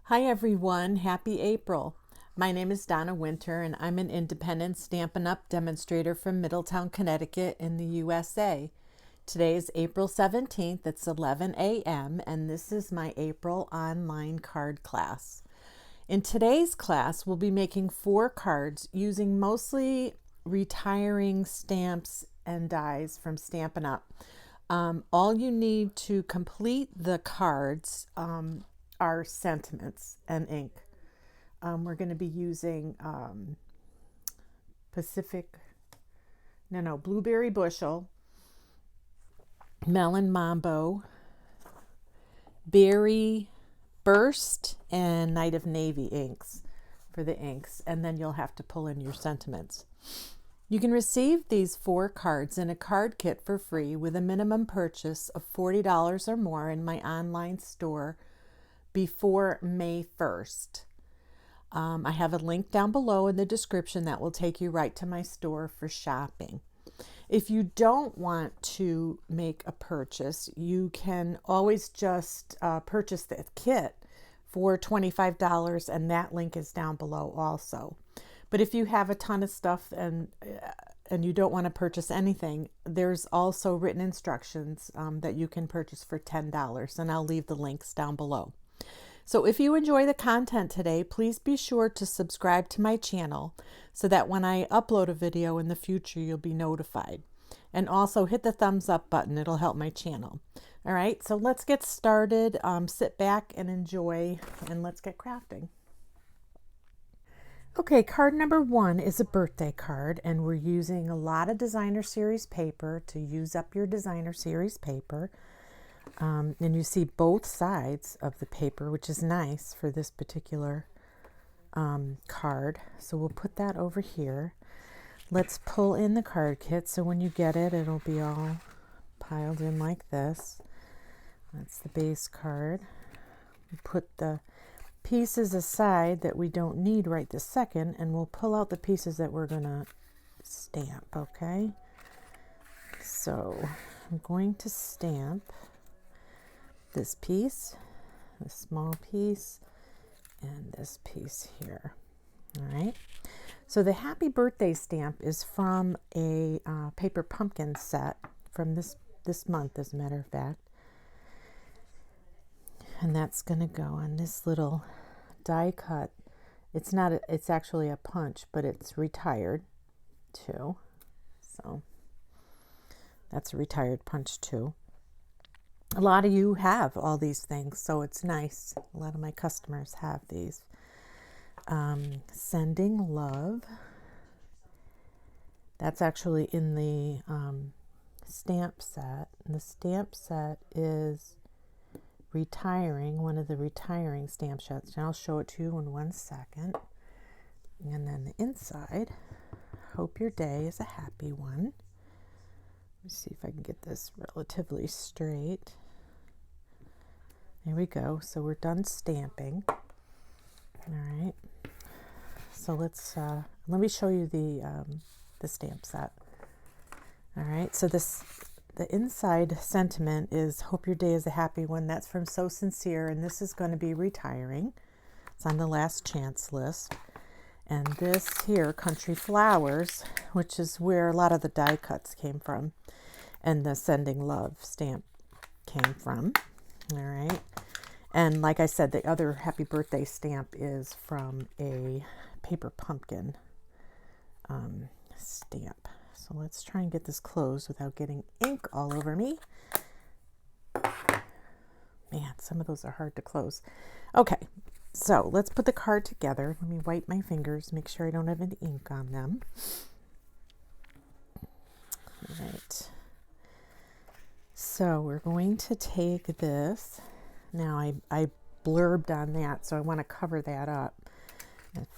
Hi everyone, happy April. My name is Donna Winter and I'm an independent Stampin' Up! Demonstrator from Middletown, Connecticut in the USA. Today is April 17th, it's 11 a.m. and this is my April online card class. In today's class, we'll be making 4 cards using mostly retiring stamps and dies from Stampin' Up! All you need to complete the cards are sentiments and ink. We're going to be using Blueberry Bushel, Melon Mambo, Berry Burst, and Night of Navy inks for the inks, and then you'll have to pull in your sentiments. You can receive these 4 cards in a card kit for free with a minimum purchase of $40 or more in my online store before May 1st. I have a link down below in the description that will take you right to my store for shopping. If you don't want to make a purchase, you can always just purchase the kit for $25, and that link is down below also. But if you have a ton of stuff and you don't want to purchase anything, there's also written instructions that you can purchase for $10, and I'll leave the links down below. So if you enjoy the content today, please be sure to subscribe to my channel so that when I upload a video in the future, you'll be notified. And also hit the thumbs up button, it'll help my channel. All right, so let's get started. Sit back and enjoy, and let's get crafting. Okay, card number 1 is a birthday card, and we're using a lot of designer series paper to use up your designer series paper. And you see both sides of the paper, which is nice for this particular card. So we'll put that over here. Let's pull in the card kit. So when you get it, it'll be all piled in like this. That's the base card. We put the pieces aside that we don't need right this second, and we'll pull out the pieces that we're going to stamp, okay? So I'm going to stamp this piece, this small piece, and this piece here. All right. So the happy birthday stamp is from a paper pumpkin set from this month, as a matter of fact. And that's going to go on this little die cut. It's actually a punch, but it's retired too. So that's a retired punch too. A lot of you have all these things, so it's nice. A lot of my customers have these. Sending love. That's actually in the stamp set. And the stamp set is retiring, one of the retiring stamp sets. And I'll show it to you in 1 second. And then the inside. Hope your day is a happy one. Let me see if I can get this relatively straight. There we go. So we're done stamping. All right. So let me show you the stamp set. All right. So the inside sentiment is "Hope your day is a happy one." That's from So Sincere, and this is going to be retiring. It's on the last chance list. And this here, Country Flowers, which is where a lot of the die cuts came from, and the Sending Love stamp came from. All right. And like I said, the other happy birthday stamp is from a paper pumpkin stamp. So let's try and get this closed without getting ink all over me. Man, some of those are hard to close. Okay, so let's put the card together. Let me wipe my fingers, make sure I don't have any ink on them. All right. So we're going to take this. Now I blurbed on that, so I want to cover that up.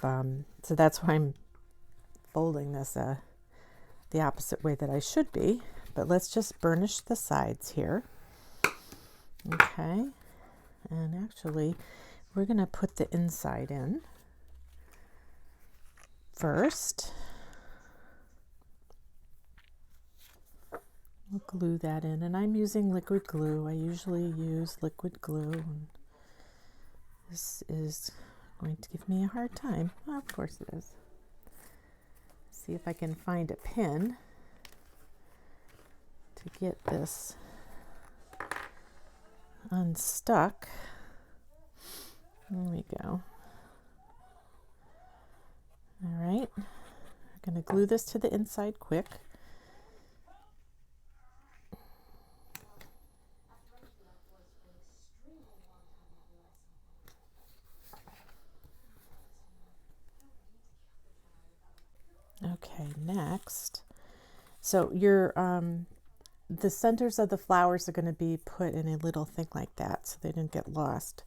So that's why I'm folding this the opposite way that I should be. But let's just burnish the sides here. Okay. And actually, we're going to put the inside in first. We'll glue that in, and I'm using liquid glue. I usually use liquid glue. This is going to give me a hard time. Well, of course it is. See if I can find a pin to get this unstuck. There we go. All right, I'm going to glue this to the inside quick. Okay, next, so your the centers of the flowers are going to be put in a little thing like that so they don't get lost.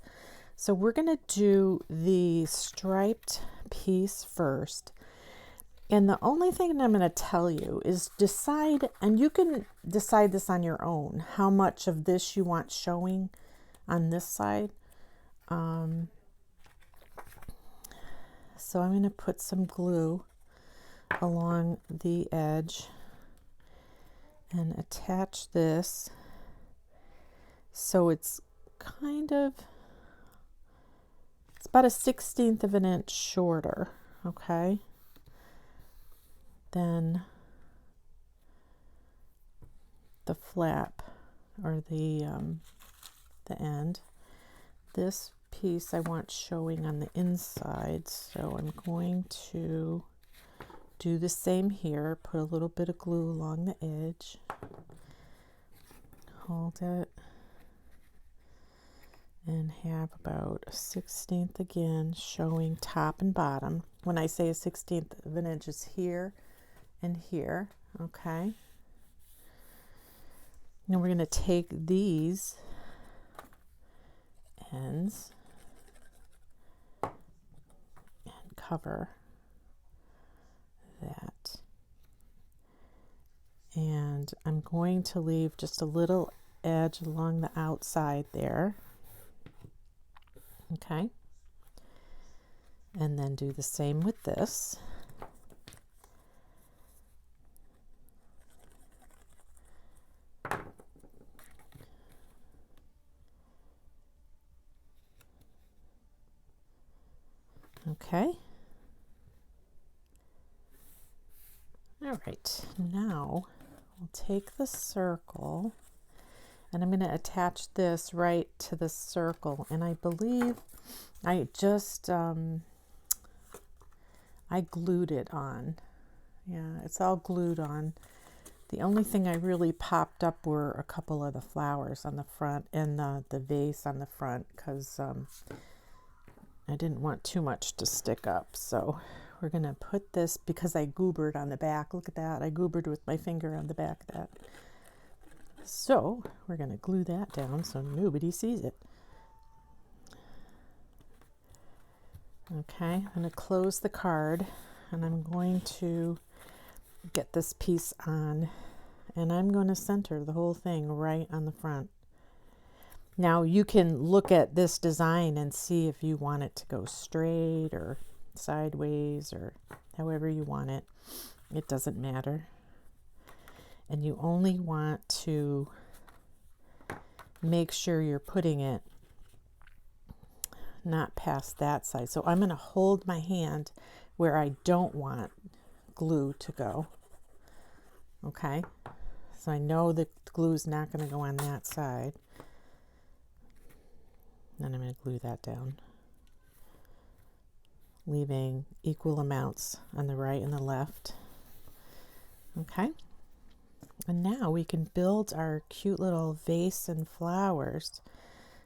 So we're going to do the striped piece first. And the only thing that I'm going to tell you is decide, and you can decide this on your own, how much of this you want showing on this side. So I'm going to put some glue along the edge and attach this so it's kind of, it's about a 1/16 of an inch shorter, okay, than the flap or the end. This piece I want showing on the inside, so I'm going to do the same here. Put a little bit of glue along the edge, hold it, and have about a 1/16 again showing top and bottom. When I say a 1/16 of an inch, is here and here, okay? Now we're going to take these ends and cover that. And I'm going to leave just a little edge along the outside there. Okay. And then do the same with this. Okay. All right, now we'll take the circle and I'm going to attach this right to the circle. And I believe I just, I glued it on. Yeah, it's all glued on. The only thing I really popped up were a couple of the flowers on the front and the vase on the front, because I didn't want too much to stick up. So we're going to put this, because I goobered on the back. Look at that. I goobered with my finger on the back of that. So we're going to glue that down so nobody sees it. Okay, I'm going to close the card and I'm going to get this piece on, and I'm going to center the whole thing right on the front. Now you can look at this design and see if you want it to go straight or sideways or however you want it. It doesn't matter. And you only want to make sure you're putting it not past that side. So I'm going to hold my hand where I don't want glue to go. Okay, so I know the glue is not going to go on that side. Then I'm going to glue that down, leaving equal amounts on the right and the left. Okay, and now we can build our cute little vase and flowers.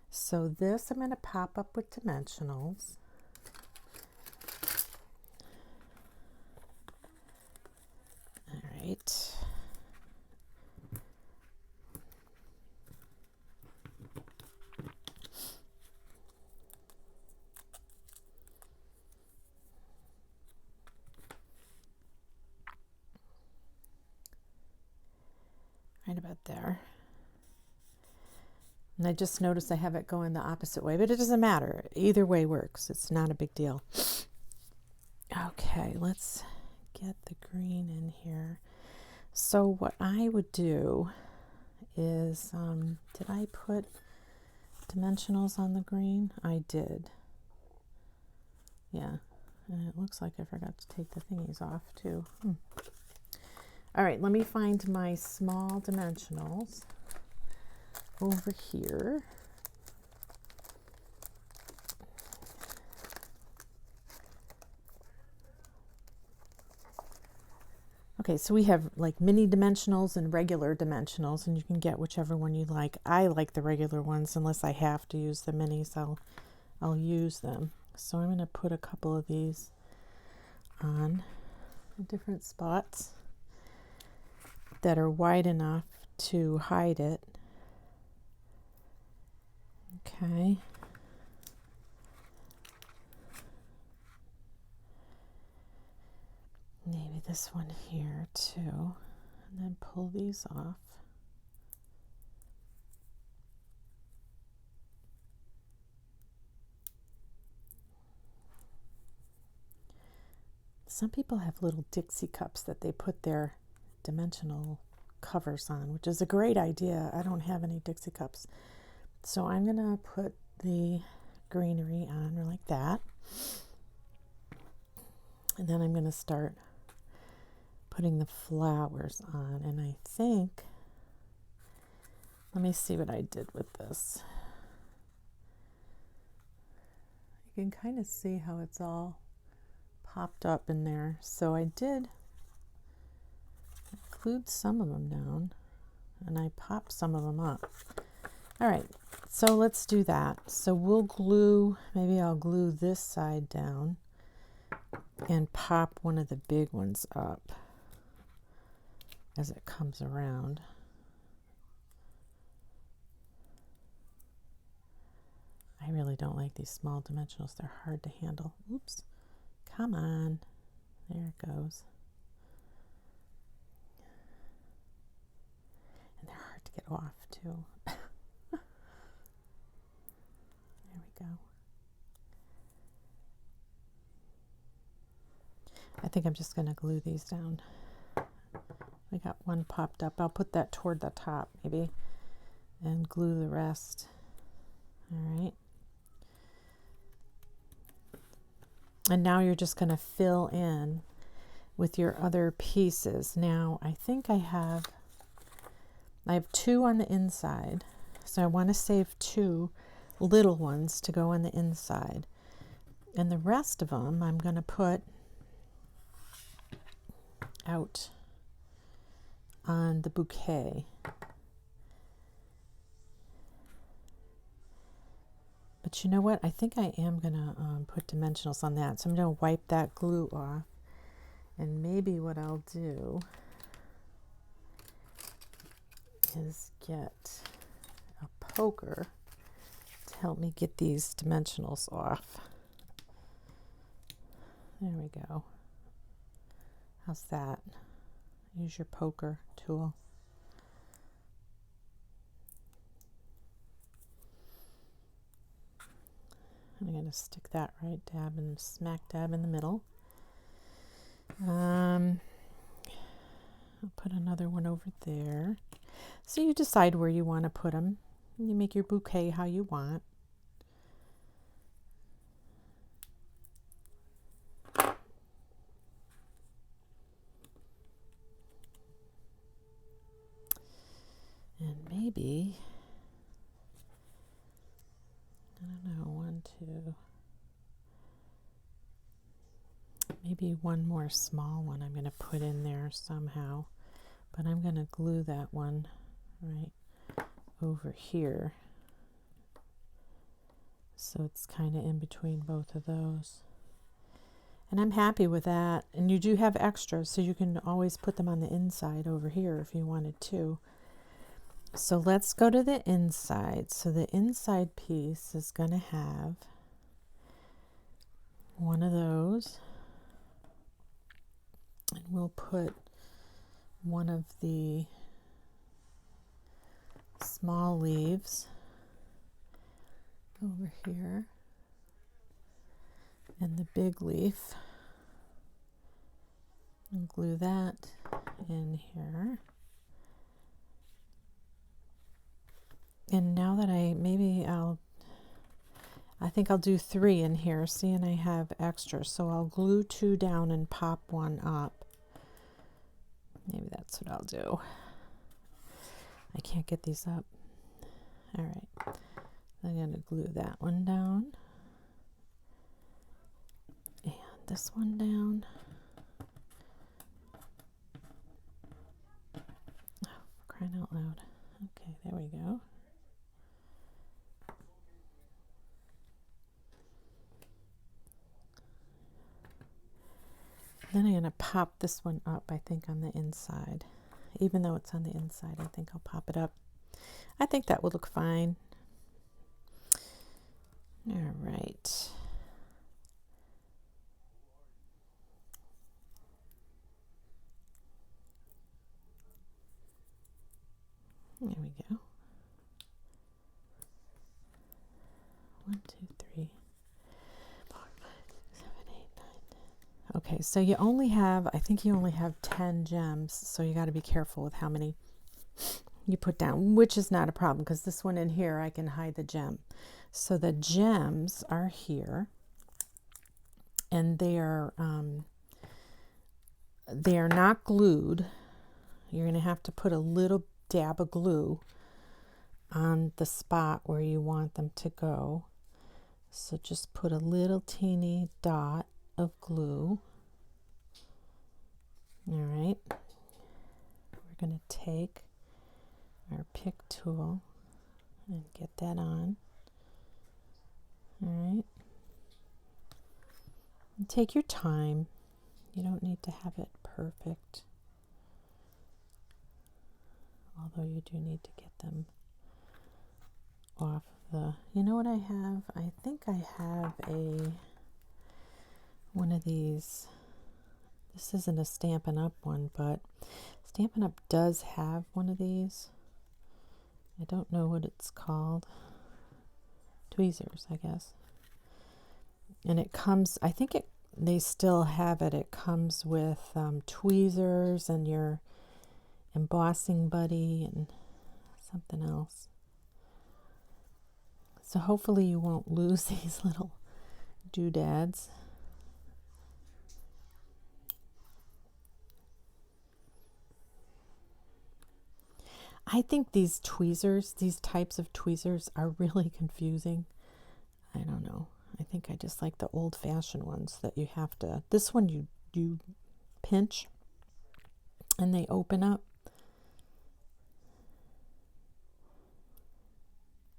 So this I'm going to pop up with dimensionals. All right. Right about there. And I just noticed I have it going the opposite way, but it doesn't matter. Either way works. It's not a big deal. Okay, let's get the green in here. So what I would do is, did I put dimensionals on the green? I did. Yeah, and it looks like I forgot to take the thingies off too. All right, let me find my small dimensionals over here. Okay, so we have like mini dimensionals and regular dimensionals, and you can get whichever one you like. I like the regular ones unless I have to use the minis. I'll use them. So I'm going to put a couple of these on different spots that are wide enough to hide it. Okay. Maybe this one here too, and then pull these off. Some people have little Dixie cups that they put their dimensional covers on, which is a great idea. I don't have any Dixie cups. So I'm going to put the greenery on like that. And then I'm going to start putting the flowers on. And I think, let me see what I did with this. You can kind of see how it's all popped up in there. So I did include some of them down, and I popped some of them up. All right, so let's do that. So we'll glue, maybe I'll glue this side down and pop one of the big ones up as it comes around. I really don't like these small dimensionals. They're hard to handle. Oops. Come on. There it goes. And they're hard to get off too. There we go. I think I'm just going to glue these down. I got one popped up. I'll put that toward the top maybe and glue the rest. All right. And now you're just going to fill in with your other pieces. Now I think I have 2 on the inside. So I want to save 2 little ones to go on the inside. And the rest of them I'm going to put out on the bouquet. But you know what? I think I am going to put dimensionals on that. So I'm going to wipe that glue off. And maybe what I'll do is get a poker to help me get these dimensionals off. There we go. How's that? Use your poker tool. I'm going to stick that right smack dab in the middle. I'll put another one over there. So you decide where you want to put them. You make your bouquet how you want. And maybe, I don't know, 1, 2, maybe one more small one I'm going to put in there somehow, but I'm going to glue that one right over here. So it's kind of in between both of those. And I'm happy with that. And you do have extras, so you can always put them on the inside over here if you wanted to. So let's go to the inside. So the inside piece is going to have one of those. And we'll put one of the small leaves over here. And the big leaf. And glue that in here. And now that maybe I'll I think I'll do 3 in here. See, and I have extra, so I'll glue 2 down and pop 1 up. Maybe that's what I'll do. I can't get these up. All right, I'm going to glue that one down and this one down. Oh, crying out loud. Okay, there we go. Then I'm going to pop this one up, I think, on the inside. Even though it's on the inside, I think I'll pop it up. I think that will look fine. All right. There we go. 1, 2, 3, 4, 5, 6, 7, 8, 9, 10. Okay, so you only have, I think you only have 10 gems, so you got to be careful with how many you put down, which is not a problem because this one in here I can hide the gem. So the gems are here, and they are not glued. You're going to have to put a little dab of glue on the spot where you want them to go. So just put a little teeny dot of glue. All right. We're going to take our pick tool and get that on. All right. And take your time. You don't need to have it perfect. Although you do need to get them off the, you know what I have? I think I have one of these. This isn't a Stampin' Up one, but Stampin' Up does have one of these. I don't know what it's called. Tweezers, I guess. And it comes, I think they still have it. It comes with tweezers and your embossing buddy and something else. So hopefully you won't lose these little doodads. I think these tweezers, these types of tweezers are really confusing. I don't know. I think I just like the old-fashioned ones that you have to, this one you pinch and they open up.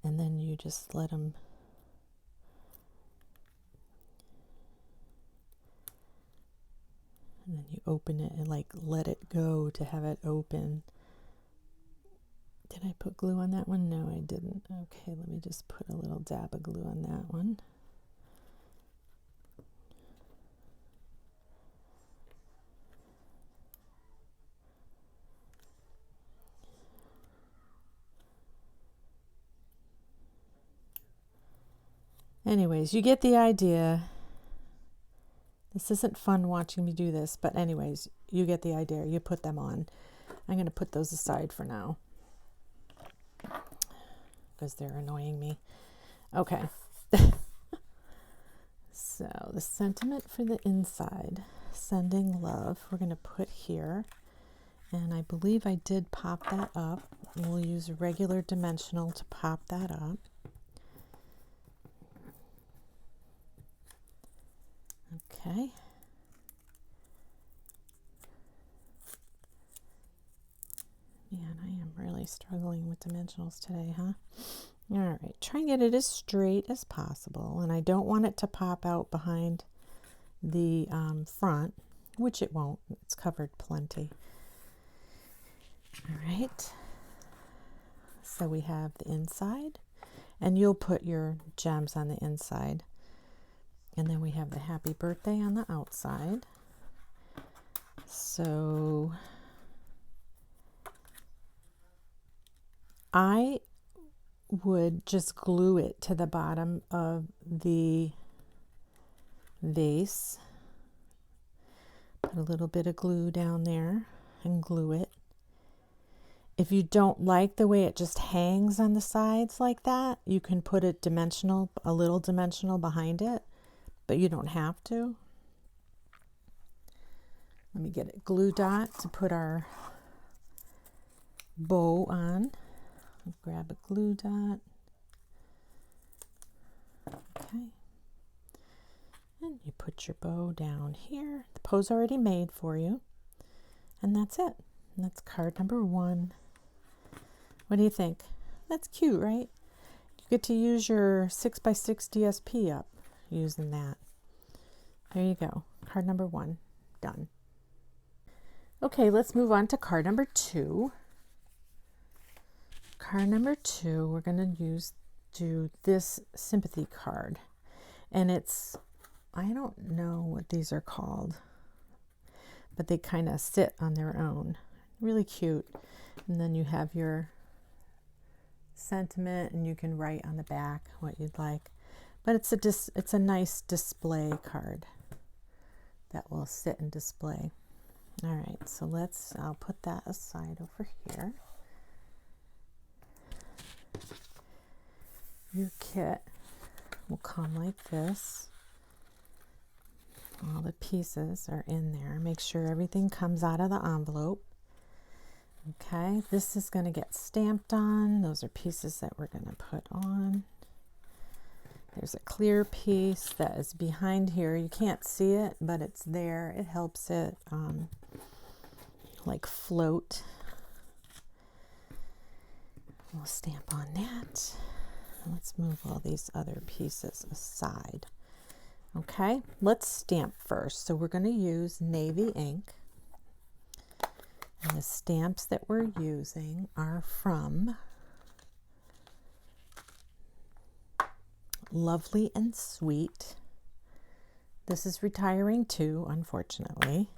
And then you just let them, and then you open it and like let it go to have it open. Did I put glue on that one? No, I didn't. Okay, let me just put a little dab of glue on that one. Anyways, you get the idea. This isn't fun watching me do this, but anyways, you get the idea. You put them on. I'm going to put those aside for now because they're annoying me. Okay. So the sentiment for the inside, sending love, we're going to put here. And I believe I did pop that up. We'll use a regular dimensional to pop that up. Okay. Man, I am really struggling with dimensionals today, huh? All right, try and get it as straight as possible. And I don't want it to pop out behind the front, which it won't. It's covered plenty. All right. So we have the inside, and you'll put your gems on the inside. And then we have the happy birthday on the outside. So I would just glue it to the bottom of the vase. Put a little bit of glue down there and glue it. If you don't like the way it just hangs on the sides like that, you can put it dimensional, a little dimensional behind it, but you don't have to. Let me get a glue dot to put our bow on. Grab a glue dot. Okay. And you put your bow down here. The bow's already made for you. And that's it. And that's card number 1. What do you think? That's cute, right? You get to use your 6x6 DSP up using that. There you go. Card number 1 done. Okay, let's move on to card number 2. Card number 2, we're going to do this sympathy card. And it's, I don't know what these are called, but they kind of sit on their own. Really cute. And then you have your sentiment, and you can write on the back what you'd like. But it's a nice display card that will sit and display. All right, so I'll put that aside over here. Your kit will come like this. All the pieces are in there. Make sure everything comes out of the envelope. Okay, this is going to get stamped on. Those are pieces that we're going to put on. There's a clear piece that is behind here. You can't see it, but it's there. It helps it like float. We'll stamp on that. Let's move all these other pieces aside. Okay, let's stamp first. So we're going to use navy ink. And the stamps that we're using are from Lovely and Sweet. This is retiring too, unfortunately.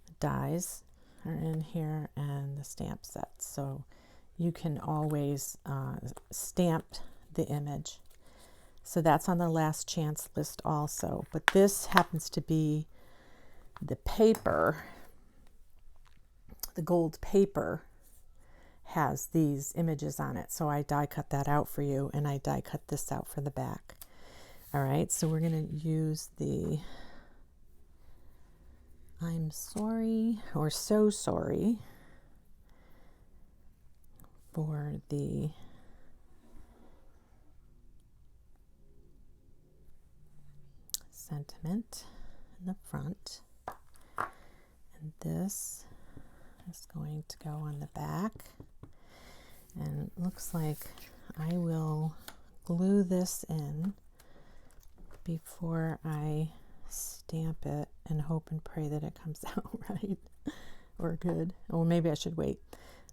The dies are in here and the stamp sets. So you can always stamp the image. So that's on the last chance list also. But this happens to be the paper. The gold paper has these images on it. So I die cut that out for you, and I die cut this out for the back. All right, so we're going to use the I'm sorry or so sorry for the sentiment in the front. And this is going to go on the back, and it looks like I will glue this in before I stamp it and hope and pray that it comes out right or good. Or maybe I should wait.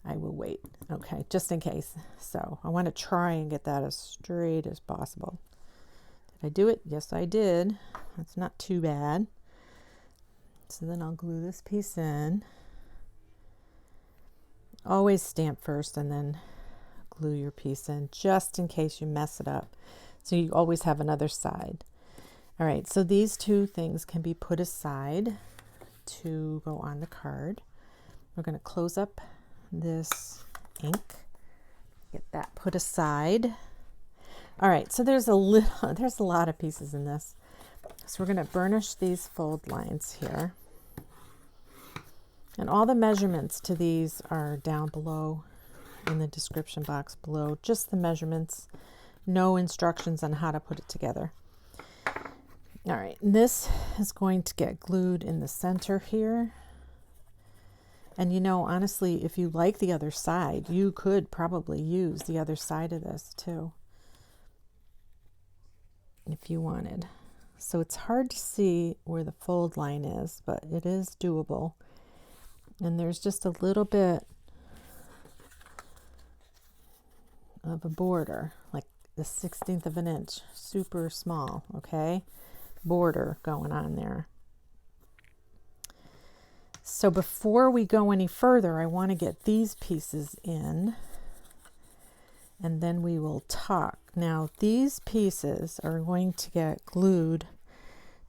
I will wait. Okay, just in case. So I want to try and get that as straight as possible. Did I do it? Yes, I did. That's not too bad. So then I'll glue this piece in. Always stamp first and then glue your piece in, just in case you mess it up. So you always have another side. All right, so these two things can be put aside to go on the card. We're going to close up this ink, get that put aside. All right, so there's a lot of pieces in this. So we're going to burnish these fold lines here. And all the measurements to these are down below in the description box below. Just the measurements, no instructions on how to put it together. All right, and this is going to get glued in the center here. And you know, honestly, if you like the other side, you could probably use the other side of this too, if you wanted. So it's hard to see where the fold line is, but it is doable. And there's just a little bit of a border, like the 1/16 of an inch, super small, okay? Border going on there. So before we go any further, I want to get these pieces in, and then we will talk. Now, these pieces are going to get glued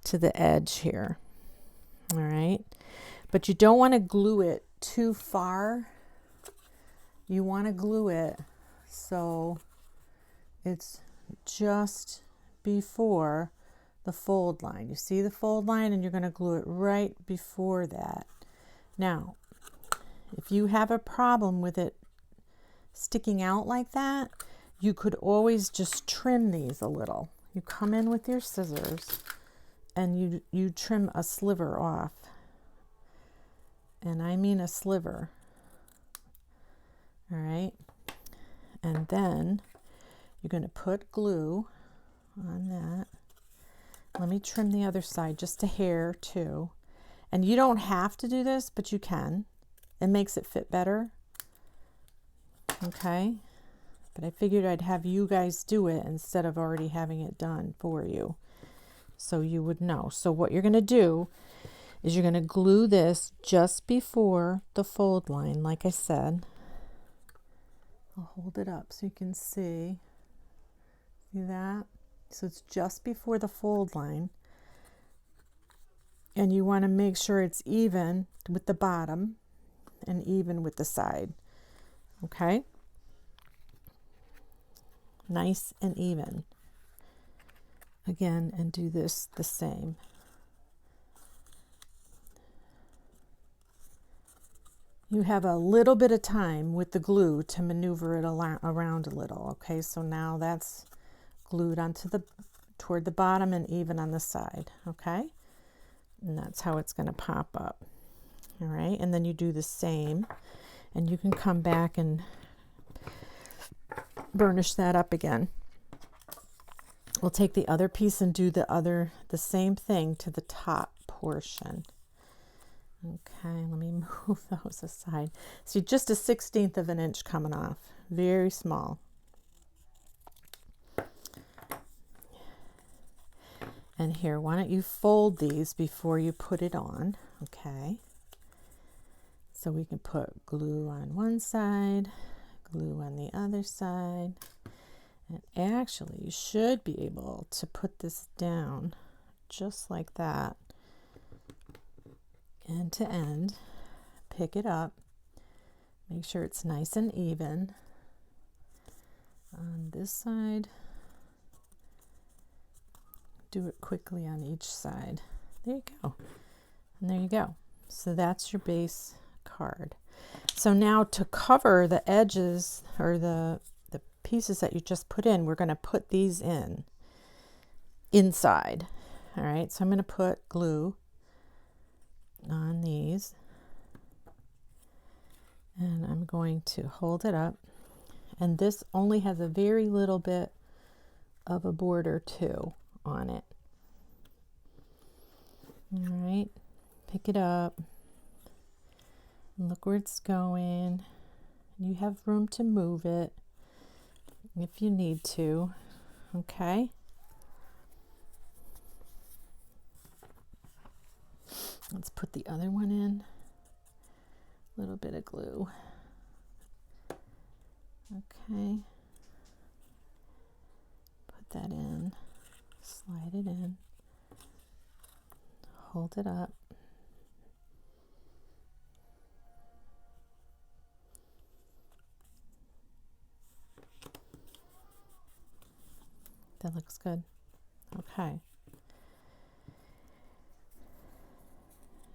to the edge here, all right? But you don't want to glue it too far. you want to glue it so it's just before the fold line. You see the fold line, and you're going to glue it right before that. Now, if you have a problem with it sticking out like that, you could always just trim these a little. You come in with your scissors and you trim a sliver off. And I mean a sliver. All right. And then you're going to put glue on that. Let me trim the other side just a hair too. And you don't have to do this, but you can. It makes it fit better. Okay. But I figured I'd have you guys do it instead of already having it done for you, so you would know. So what you're going to do is you're going to glue this just before the fold line, like I said. I'll hold it up so you can see. See that? So it's just before the fold line. And you want to make sure it's even with the bottom and even with the side. Okay? Nice and even. Again, and do this the same. You have a little bit of time with the glue to maneuver it around a little. Okay, so now that's glued onto toward the bottom and even on the side. Okay, and that's how it's going to pop up. All right, and then you do the same, and you can come back and burnish that up again. We'll take the other piece and do the same thing to the top portion. Okay, let me move those aside. See, just a 1/16 of an inch coming off. Very small. And here, why don't you fold these before you put it on, okay? So we can put glue on one side, glue on the other side. And actually, you should be able to put this down just like that. End to end. Pick it up. Make sure it's nice and even. On this side. Do it quickly on each side. There you go. And there you go. So that's your base card. So now to cover the edges or the pieces that you just put in, we're going to put these inside. All right, so I'm going to put glue on these, and I'm going to hold it up, and this only has a very little bit of a border too on it. All right, pick it up and look where it's going. You have room to move it if you need to. Okay, let's put the other one in. A little bit of glue. Okay, put that in, slide it in, hold it up. That looks good. Okay.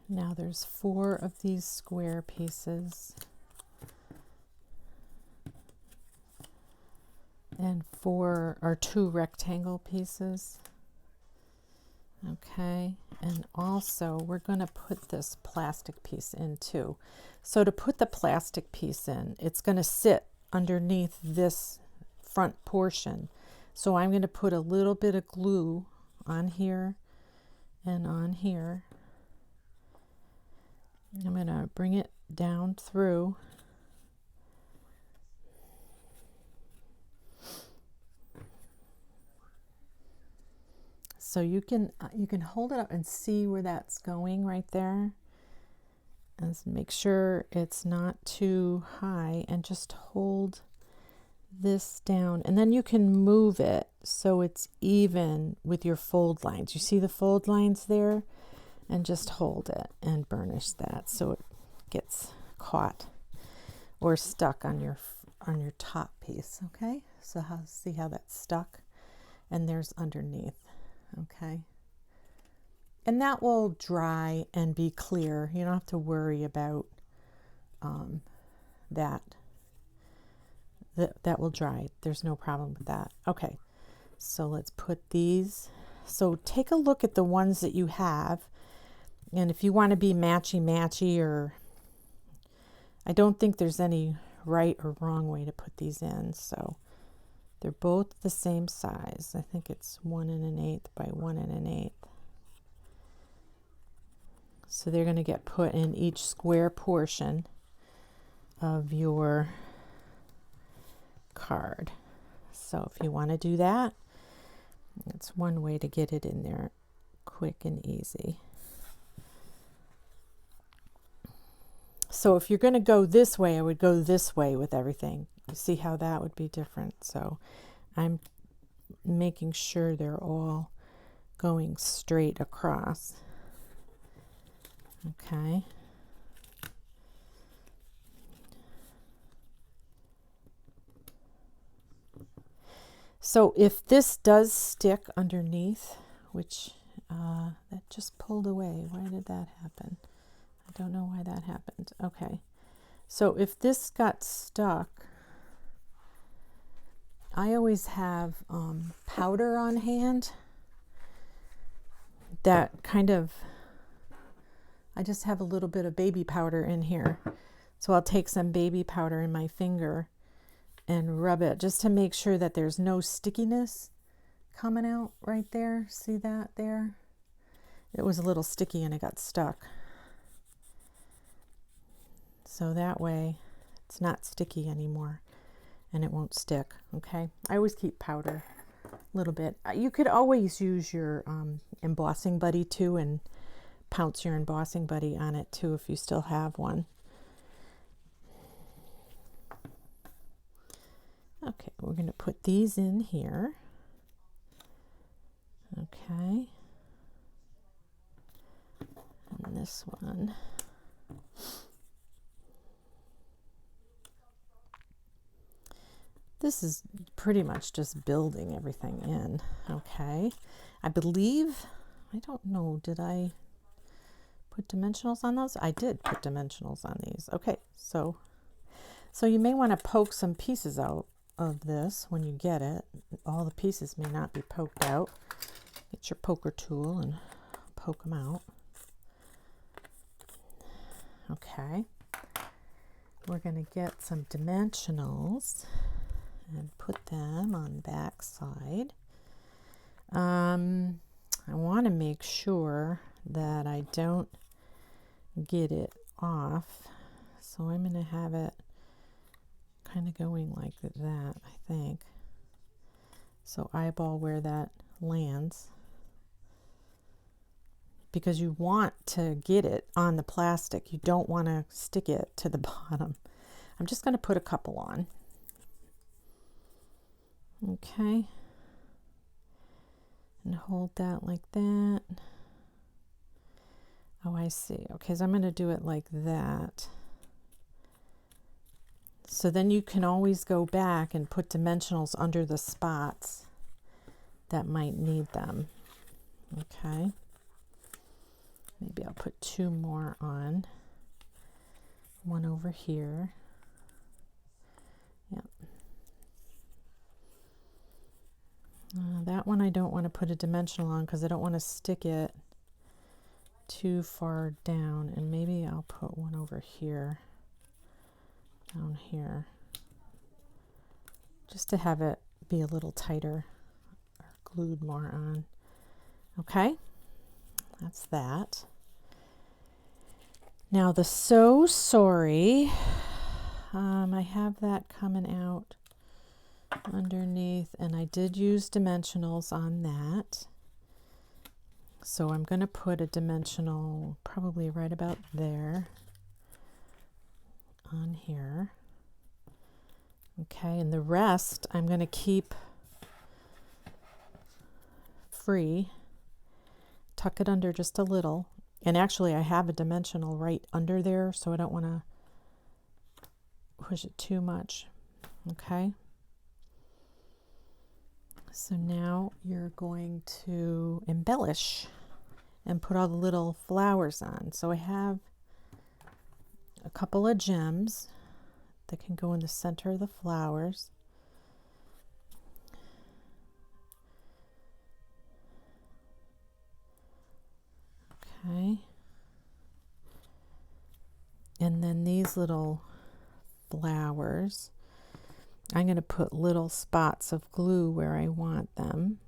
Now there's 4 of these square pieces and 2 rectangle pieces. Okay, and also we're going to put this plastic piece in too. So to put the plastic piece in, it's going to sit underneath this front portion. So I'm going to put a little bit of glue on here and on here. I'm going to bring it down through. So you can hold it up and see where that's going right there. And make sure it's not too high, and just hold this down, and then you can move it so it's even with your fold lines. You see the fold lines there? And just hold it and burnish that so it gets caught or stuck on your top piece. Okay, so see how that's stuck, and there's underneath. Okay, and that will dry and be clear. You don't have to worry about that. That will dry. There's no problem with that. Okay, so let's put these. So take a look at the ones that you have, and if you want to be matchy or I don't think there's any right or wrong way to put these in. So they're both the same size. I think it's 1 1/8 by 1 1/8. So they're going to get put in each square portion of your card. So if you want to do that, it's one way to get it in there quick and easy. So if you're going to go this way, I would go this way with everything. You see how that would be different. So I'm making sure they're all going straight across. Okay. So if this does stick underneath, which that just pulled away. Why did that happen? I don't know why that happened. Okay. So if this got stuck, I always have powder on hand that kind of, I just have a little bit of baby powder in here. So I'll take some baby powder in my finger and rub it just to make sure that there's no stickiness coming out right there. See that there? It was a little sticky and it got stuck. So that way it's not sticky anymore and it won't stick. Okay, I always keep powder a little bit. You could always use your embossing buddy too and pounce your embossing buddy on it too if you still have one. Okay, we're going to put these in here. Okay. And this one. This is pretty much just building everything in. Okay. I believe, I don't know, did I put dimensionals on those? I did put dimensionals on these. Okay, so you may want to poke some pieces out of this when you get it. All the pieces may not be poked out. Get your poker tool and poke them out. Okay, we're going to get some dimensionals and put them on the back side. I want to make sure that I don't get it off, so I'm going to have it kind of going like that, I think. So eyeball where that lands, because you want to get it on the plastic. You don't want to stick it to the bottom. I'm just going to put a couple on. Okay. And hold that like that. Oh, I see. Okay, so I'm going to do it like that. So then you can always go back and put dimensionals under the spots that might need them. Okay. Maybe I'll put 2 more on. One over here. Yeah. That one I don't want to put a dimensional on because I don't want to stick it too far down. And maybe I'll put one over here. Down here, just to have it be a little tighter or glued more on. Okay, that's that. Now the So Sorry, I have that coming out underneath, and I did use dimensionals on that. So I'm going to put a dimensional probably right about there on here. Okay, and the rest I'm going to keep free. Tuck it under just a little. And actually I have a dimensional right under there, so I don't want to push it too much. Okay. So now you're going to embellish and put all the little flowers on. So I have a couple of gems that can go in the center of the flowers. Okay. And then these little flowers, I'm going to put little spots of glue where I want them.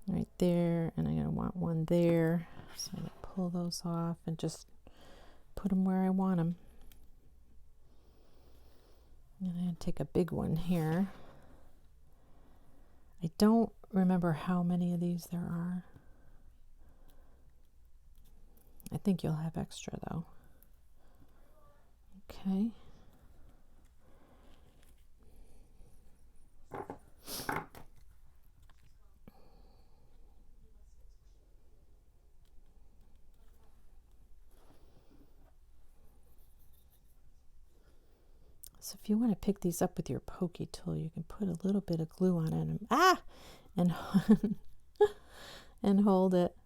Right there, and I'm going to want one there. So I'm going to pull those off and just put them where I want them. And I'm going to take a big one here. I don't remember how many of these there are. I think you'll have extra though. Okay. So if you want to pick these up with your pokey tool, you can put a little bit of glue on it and and hold it.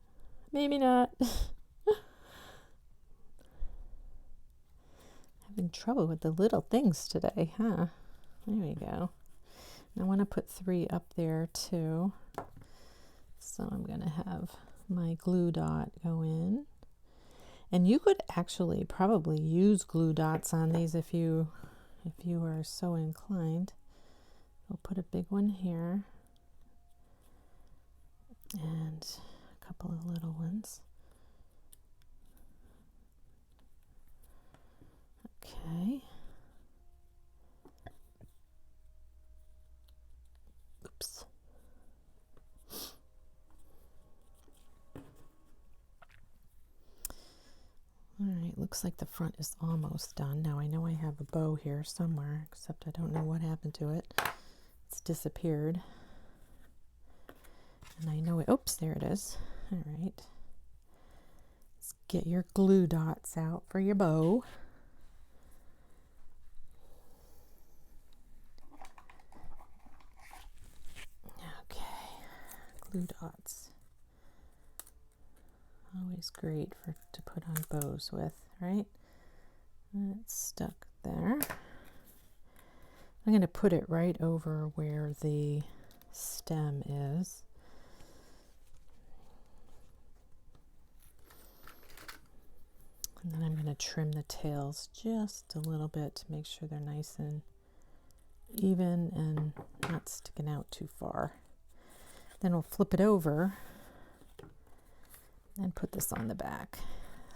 Maybe not. Having trouble with the little things today, huh? There we go. I want to put 3 up there too. So I'm going to have my glue dot go in. And you could actually probably use glue dots on these if you are so inclined. I'll put a big one here and a couple of little ones. Okay. Oops. All right, looks like the front is almost done. Now I know I have a bow here somewhere, except I don't know what happened to it. It's disappeared. And I know it, oops, there it is. All right. Let's get your glue dots out for your bow. Glue dots. Always great to put on bows with, right? It's stuck there. I'm going to put it right over where the stem is. And then I'm going to trim the tails just a little bit to make sure they're nice and even and not sticking out too far. Then we'll flip it over and put this on the back.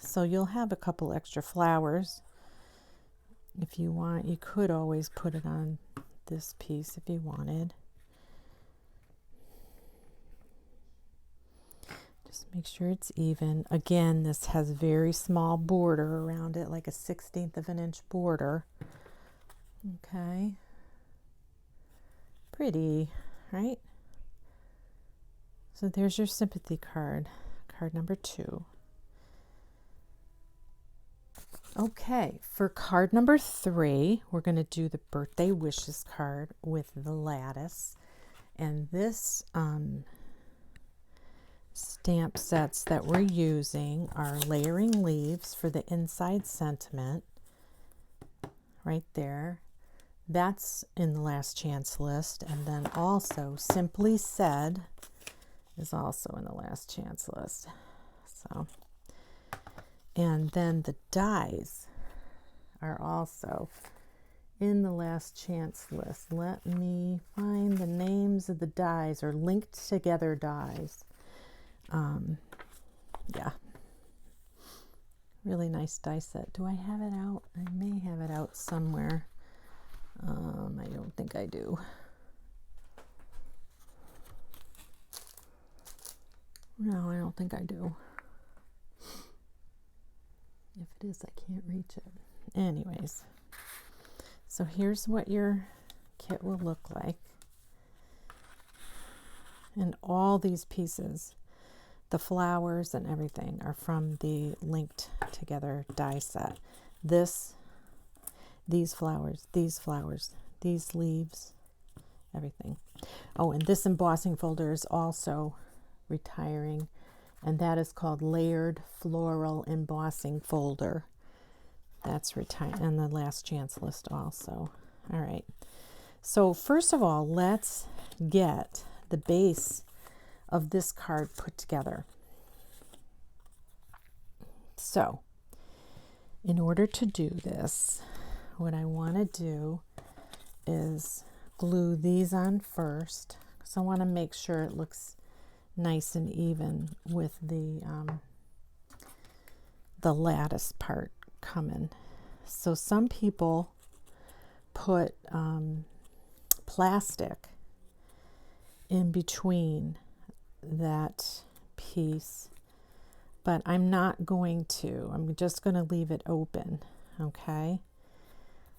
So you'll have a couple extra flowers. If you want, you could always put it on this piece if you wanted. Just make sure it's even. Again, this has very small border around it, like a 1/16 of an inch border. Okay. Pretty, right? So there's your sympathy card, card number 2. Okay, for card number 3, we're going to do the birthday wishes card with the lattice. And this stamp sets that we're using are layering leaves for the inside sentiment, right there. That's in the last chance list. And then also Simply Said is also in the last chance list. So, and then the dies are also in the last chance list. Let me find the names of the dies, or linked together dies. Yeah, really nice die set. Do I have it out? I may have it out somewhere. I don't think I do. No, I don't think I do. If it is, I can't reach it. Anyways, so here's what your kit will look like. And all these pieces, the flowers and everything, are from the linked together die set. This these flowers, these leaves, everything. Oh, and this embossing folder is also retiring, and that is called Layered Floral Embossing Folder. That's retired, and the last chance list also. All right. So first of all, let's get the base of this card put together. So in order to do this, what I want to do is glue these on first, because I want to make sure it looks nice and even with the lattice part coming. So some people put plastic in between that piece, but I'm not going to. I'm just going to leave it open, okay?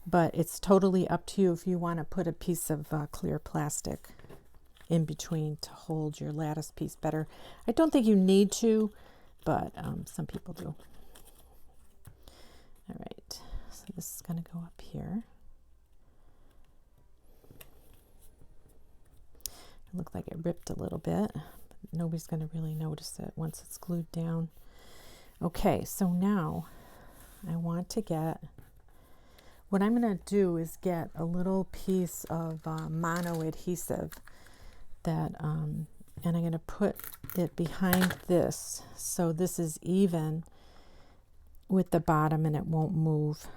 But it's totally up to you if you want to put a piece of clear plastic in between to hold your lattice piece better. I don't think you need to, but some people do. All right, so this is going to go up here. It looked like it ripped a little bit, but nobody's going to really notice it once it's glued down. Okay, so now I want to get, what I'm going to do is get a little piece of mono adhesive that, and I'm going to put it behind this, so this is even with the bottom and it won't move.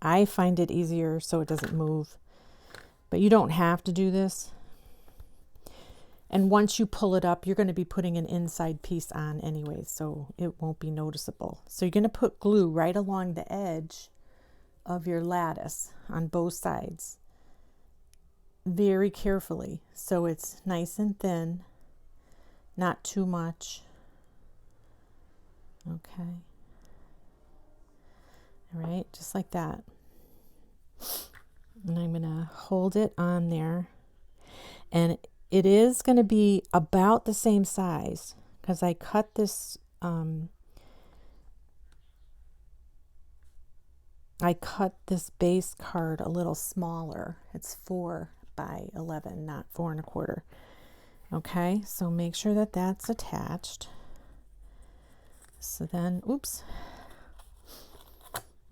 I find it easier so it doesn't move, but you don't have to do this. And once you pull it up, you're going to be putting an inside piece on anyway, so it won't be noticeable. So you're going to put glue right along the edge of your lattice on both sides, very carefully, so it's nice and thin, not too much. Okay. All right, just like that. And I'm going to hold it on there, and it is going to be about the same size because I cut this base card a little smaller. It's 4 by 11, not 4 1/4. Okay, so make sure that that's attached. So then, oops.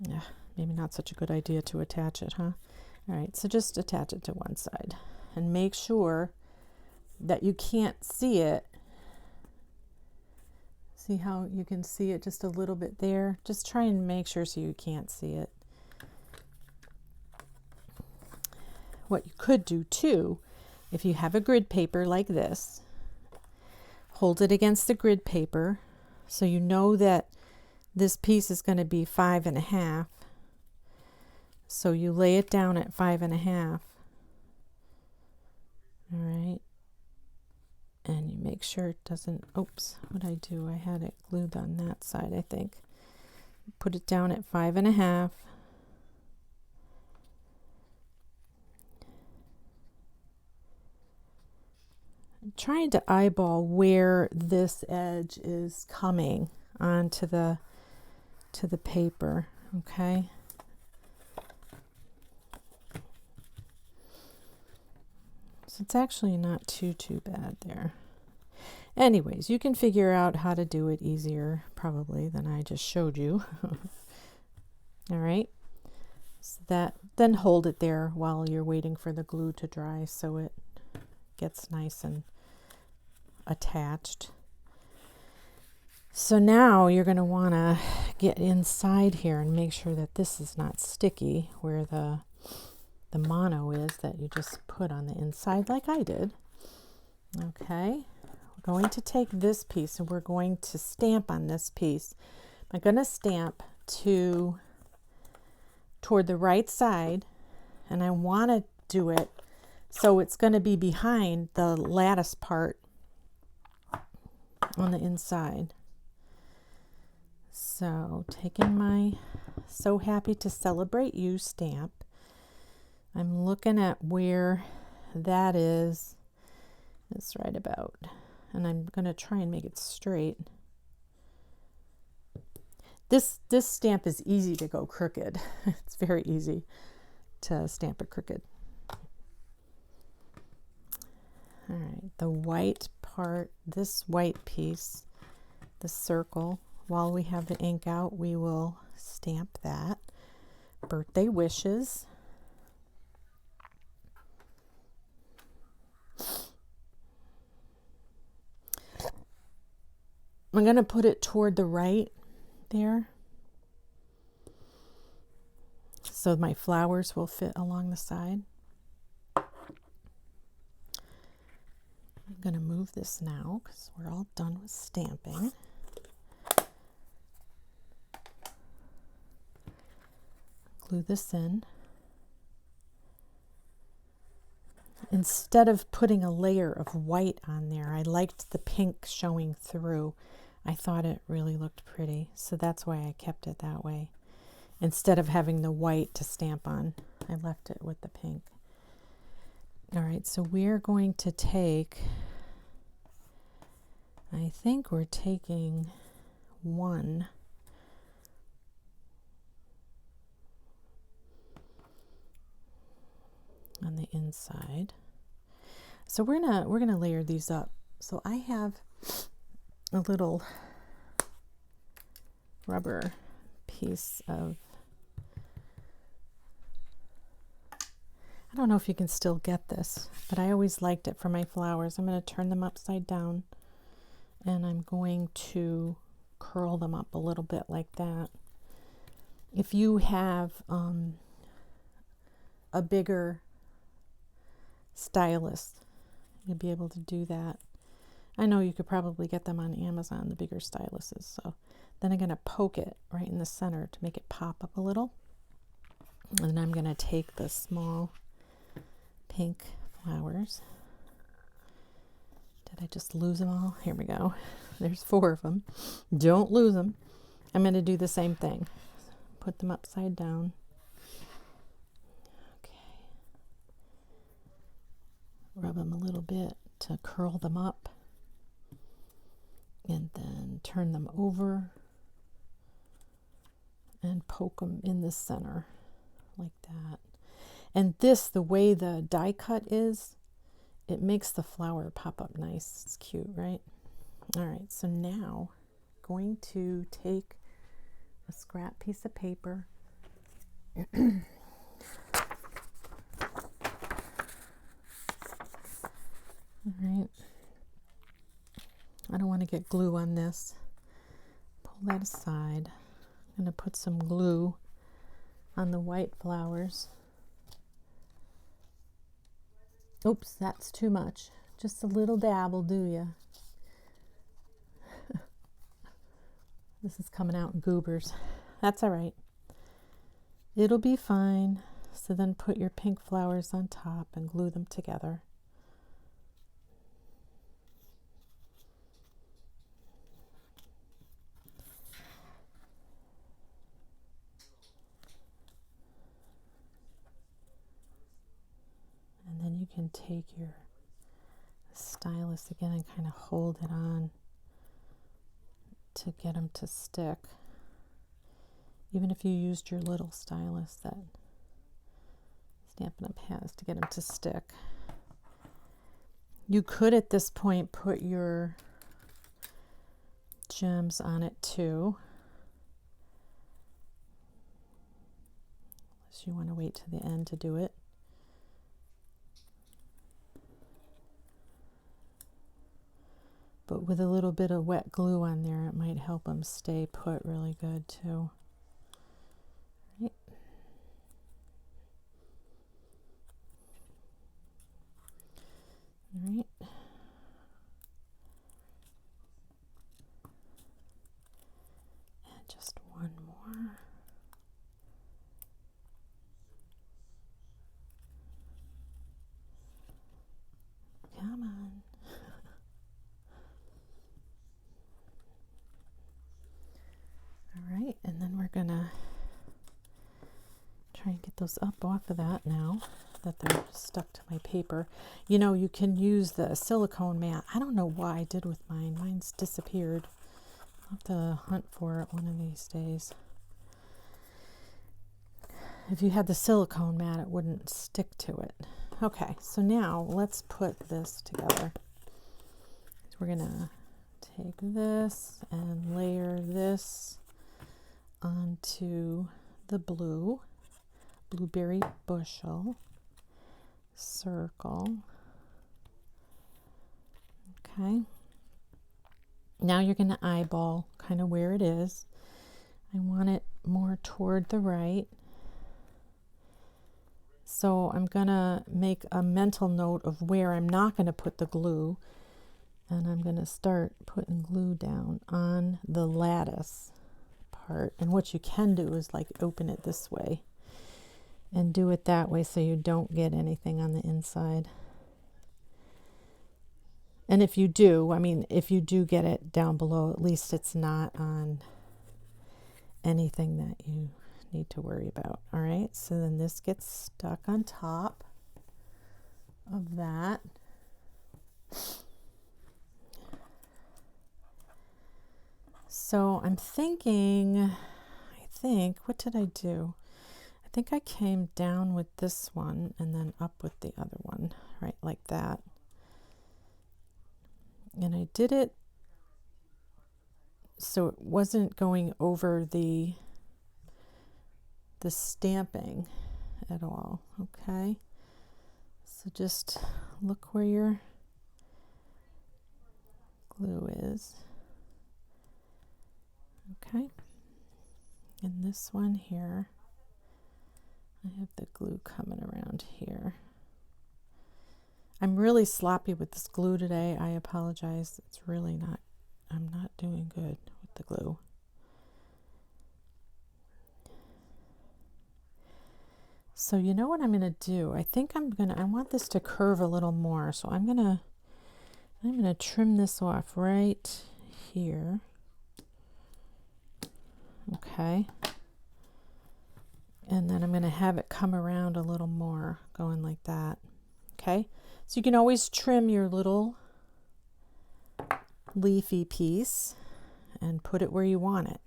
Yeah, maybe not such a good idea to attach it, huh? All right, so just attach it to one side and make sure that you can't see it. See how you can see it just a little bit there? Just try and make sure so you can't see it. What you could do too, if you have a grid paper like this, hold it against the grid paper so you know that this piece is going to be 5 1/2. So you lay it down at 5 1/2. All right. And you make sure it doesn't, oops, what I do, I had it glued on that side, I think. Put it down at 5 1/2. I'm trying to eyeball where this edge is coming onto the paper, okay? So it's actually not too bad there. Anyways, you can figure out how to do it easier probably than I just showed you. All right, so that, then hold it there while you're waiting for the glue to dry so it gets nice and attached. So now you're going to want to get inside here and make sure that this is not sticky where the mono is that you just put on the inside like I did. Okay, we're going to take this piece and we're going to stamp on this piece. I'm going to stamp toward the right side, and I want to do it so it's going to be behind the lattice part on the inside. So taking my So Happy to Celebrate You stamp, I'm looking at where that is. It's right about, and I'm going to try and make it straight. This stamp is easy to go crooked. It's very easy. to stamp it crooked. All right, the white part, this white piece, the circle, while we have the ink out, we will stamp that. Birthday wishes. I'm going to put it toward the right there, so my flowers will fit along the side. I'm going to move this now because we're all done with stamping. Glue this in. Instead of putting a layer of white on there, I liked the pink showing through. I thought it really looked pretty, so that's why I kept it that way. Instead of having the white to stamp on, I left it with the pink. All right, so we're going to take, I think we're taking one on the inside. So we're gonna layer these up. So I have a little rubber piece of, I don't know if you can still get this, but I always liked it for my flowers. I'm going to turn them upside down and I'm going to curl them up a little bit like that. If you have a bigger stylus, you'll be able to do that. I know you could probably get them on Amazon, the bigger styluses. So then I'm going to poke it right in the center to make it pop up a little. And then I'm going to take the small pink flowers. Did I just lose them all? Here we go. There's 4 of them. Don't lose them. I'm going to do the same thing. Put them upside down. Okay. Rub them a little bit to curl them up. And then turn them over and poke them in the center like that. And this, the way the die cut is, it makes the flower pop up nice. It's cute, right? All right, so now I'm going to take a scrap piece of paper. All right. I don't want to get glue on this. Pull that aside. I'm going to put some glue on the white flowers. Oops, that's too much. Just a little dab will do ya. This is coming out in goobers. That's all right. It'll be fine. So then put your pink flowers on top and glue them together. And then you can take your stylus again and kind of hold it on to get them to stick. Even if you used your little stylus that Stampin' Up! Has to get them to stick. You could at this point put your gems on it too. Unless you want to wait to the end to do it. But with a little bit of wet glue on there, it might help them stay put really good too. Right. All right. And just one more. Come on. All right, and then we're gonna try and get those up off of that now that they're stuck to my paper. You know, you can use the silicone mat. I don't know why I did with mine. Mine's disappeared. I'll have to hunt for it one of these days. If you had the silicone mat, it wouldn't stick to it. Okay, so now let's put this together. So we're gonna take this and layer this onto the blueberry bushel circle. Okay. Now you're going to eyeball kind of where it is. I want it more toward the right. So I'm going to make a mental note of where I'm not going to put the glue. And I'm going to start putting glue down on the lattice part. And what you can do is like open it this way and do it that way so you don't get anything on the inside. And if you do, I mean, if you do get it down below, at least it's not on anything that you need to worry about. All right, so then this gets stuck on top of that. So I'm thinking, what did I do? I think I came down with this one and then up with the other one, right, like that. And I did it so it wasn't going over the stamping at all, okay? So just look where your glue is. Okay. And this one here, I have the glue coming around here. I'm really sloppy with this glue today. I apologize. It's really not, I'm not doing good with the glue. So you know what I'm going to do? I think I want this to curve a little more. So I'm going to trim this off right here. Okay. And then I'm going to have it come around a little more, going like that. Okay. So you can always trim your little leafy piece and put it where you want it,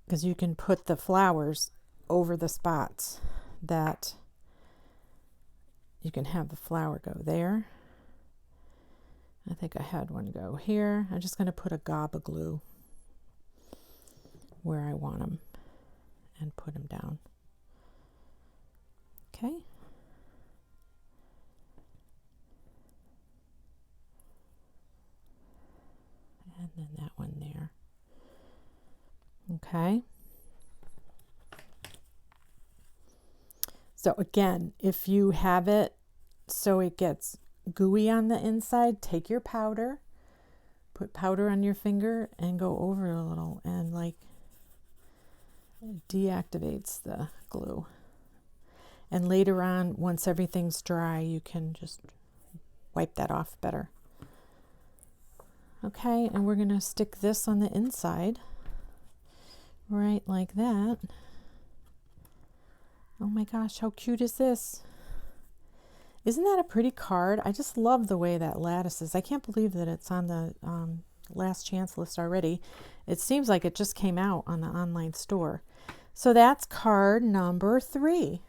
because you can put the flowers over the spots that you can have the flower go there. I think I had one go here. I'm just going to put a gob of glue where I want them and put them down. Okay. And then that one there. Okay. So again, if you have it so it gets gooey on the inside, take your powder, put powder on your finger and go over it a little, and like it deactivates the glue. And later on, once everything's dry, you can just wipe that off better. Okay, and we're going to stick this on the inside, right like that. Oh my gosh, how cute is this? Isn't that a pretty card? I just love the way that lattice is. I can't believe that it's on the last chance list already. It seems like it just came out on the online store. So that's card number 3.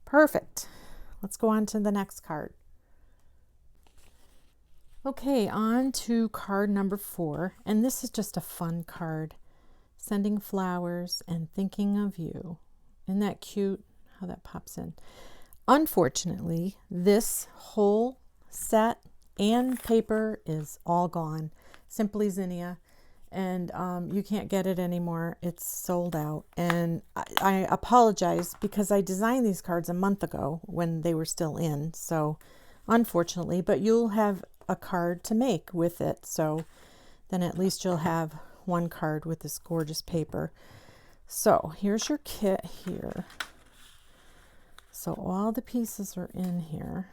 Perfect. Let's go on to the next card. Okay, on to card number 4, and this is just a fun card. Sending flowers and thinking of you. Isn't that cute how that pops in? Unfortunately, this whole set and paper is all gone. Simply Zinnia, and you can't get it anymore. It's sold out, and I apologize because I designed these cards a month ago when they were still in, so unfortunately, but you'll have a card to make with it, so then at least you'll have one card with this gorgeous paper. So here's your kit here. So all the pieces are in here.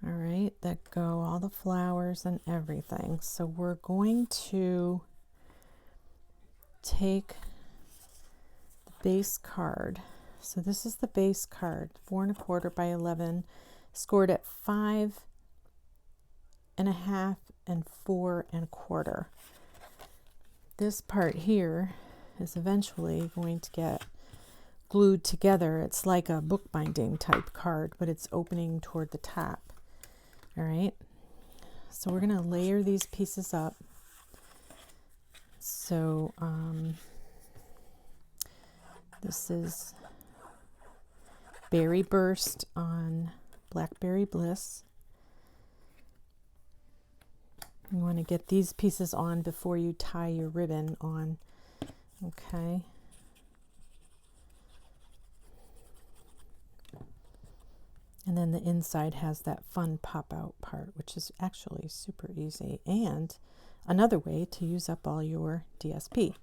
All right, that go all the flowers and everything. So we're going to take the base card. So this is the base card, 4 1/4 by 11, scored at 5 1/2 and 4 1/4. This part here is eventually going to get glued together. It's like a bookbinding type card, but it's opening toward the top. All right. So we're going to layer these pieces up. So this is Berry Burst on Blackberry Bliss. You want to get these pieces on before you tie your ribbon on. Okay. And then the inside has that fun pop out part, which is actually super easy and another way to use up all your DSP.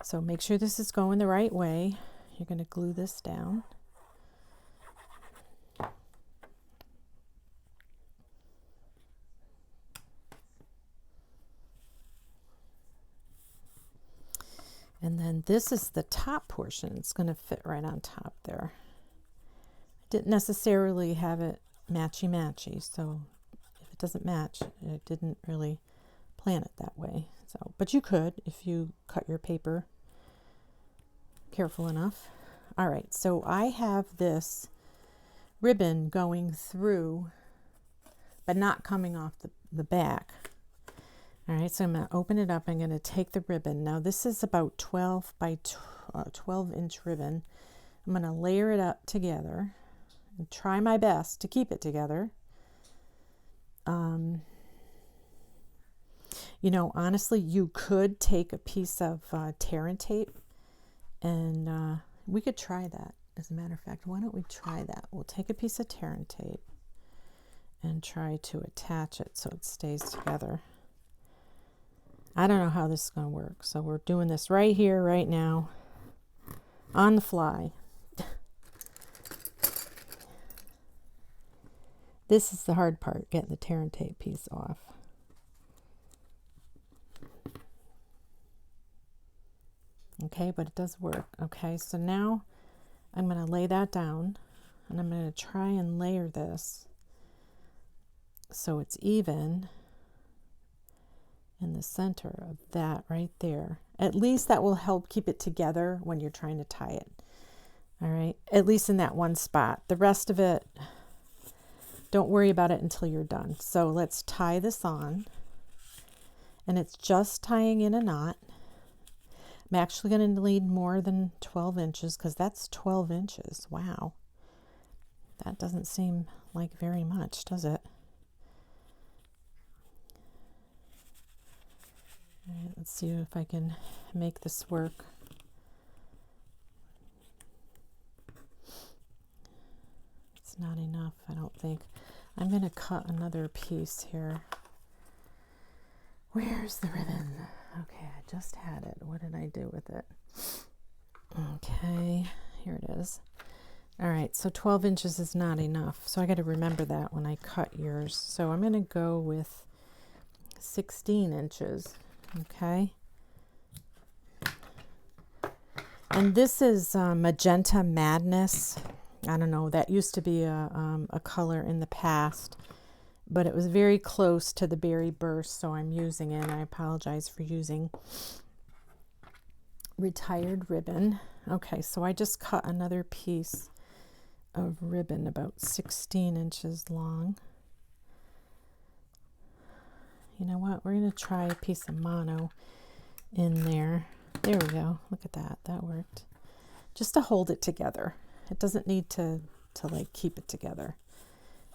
So make sure this is going the right way. You're going to glue this down. And then this is the top portion. It's going to fit right on top there. I didn't necessarily have it matchy-matchy, so if it doesn't match, it didn't really plan it that way. So, but you could if you cut your paper careful enough. All right, so I have this ribbon going through, but not coming off the back. All right, so I'm going to open it up. I'm going to take the ribbon. Now this is about 12 by 12 inch ribbon. I'm going to layer it up together and try my best to keep it together. You know, honestly, you could take a piece of tear and tape, and we could try that. As a matter of fact, why don't we try that? We'll take a piece of tear and tape and try to attach it so it stays together. I don't know how this is going to work, so we're doing this right here, right now, on the fly. This is the hard part, getting the tear and tape piece off. Okay, but it does work. Okay, so now I'm going to lay that down, and I'm going to try and layer this so it's even in the center of that right there. At least that will help keep it together when you're trying to tie it. All right, at least in that one spot. The rest of it, don't worry about it until you're done. So let's tie this on, and it's just tying in a knot. I'm actually going to need more than 12 inches because that's 12 inches. Wow. That doesn't seem like very much, does it? All right, let's see if I can make this work. It's not enough, I don't think. I'm going to cut another piece here. Where's the ribbon? Okay, I just had it. What did I do with it? Okay, here it is. All right, so 12 inches is not enough. So I got to remember that when I cut yours. So I'm going to go with 16 inches. Okay. And this is Magenta Madness. I don't know, that used to be a color in the past, but it was very close to the Berry Burst, so I'm using it. I apologize for using retired ribbon. Okay, so I just cut another piece of ribbon about 16 inches long. You know what? We're going to try a piece of mono in there. There we go. Look at that. That worked. Just to hold it together. It doesn't need to like keep it together.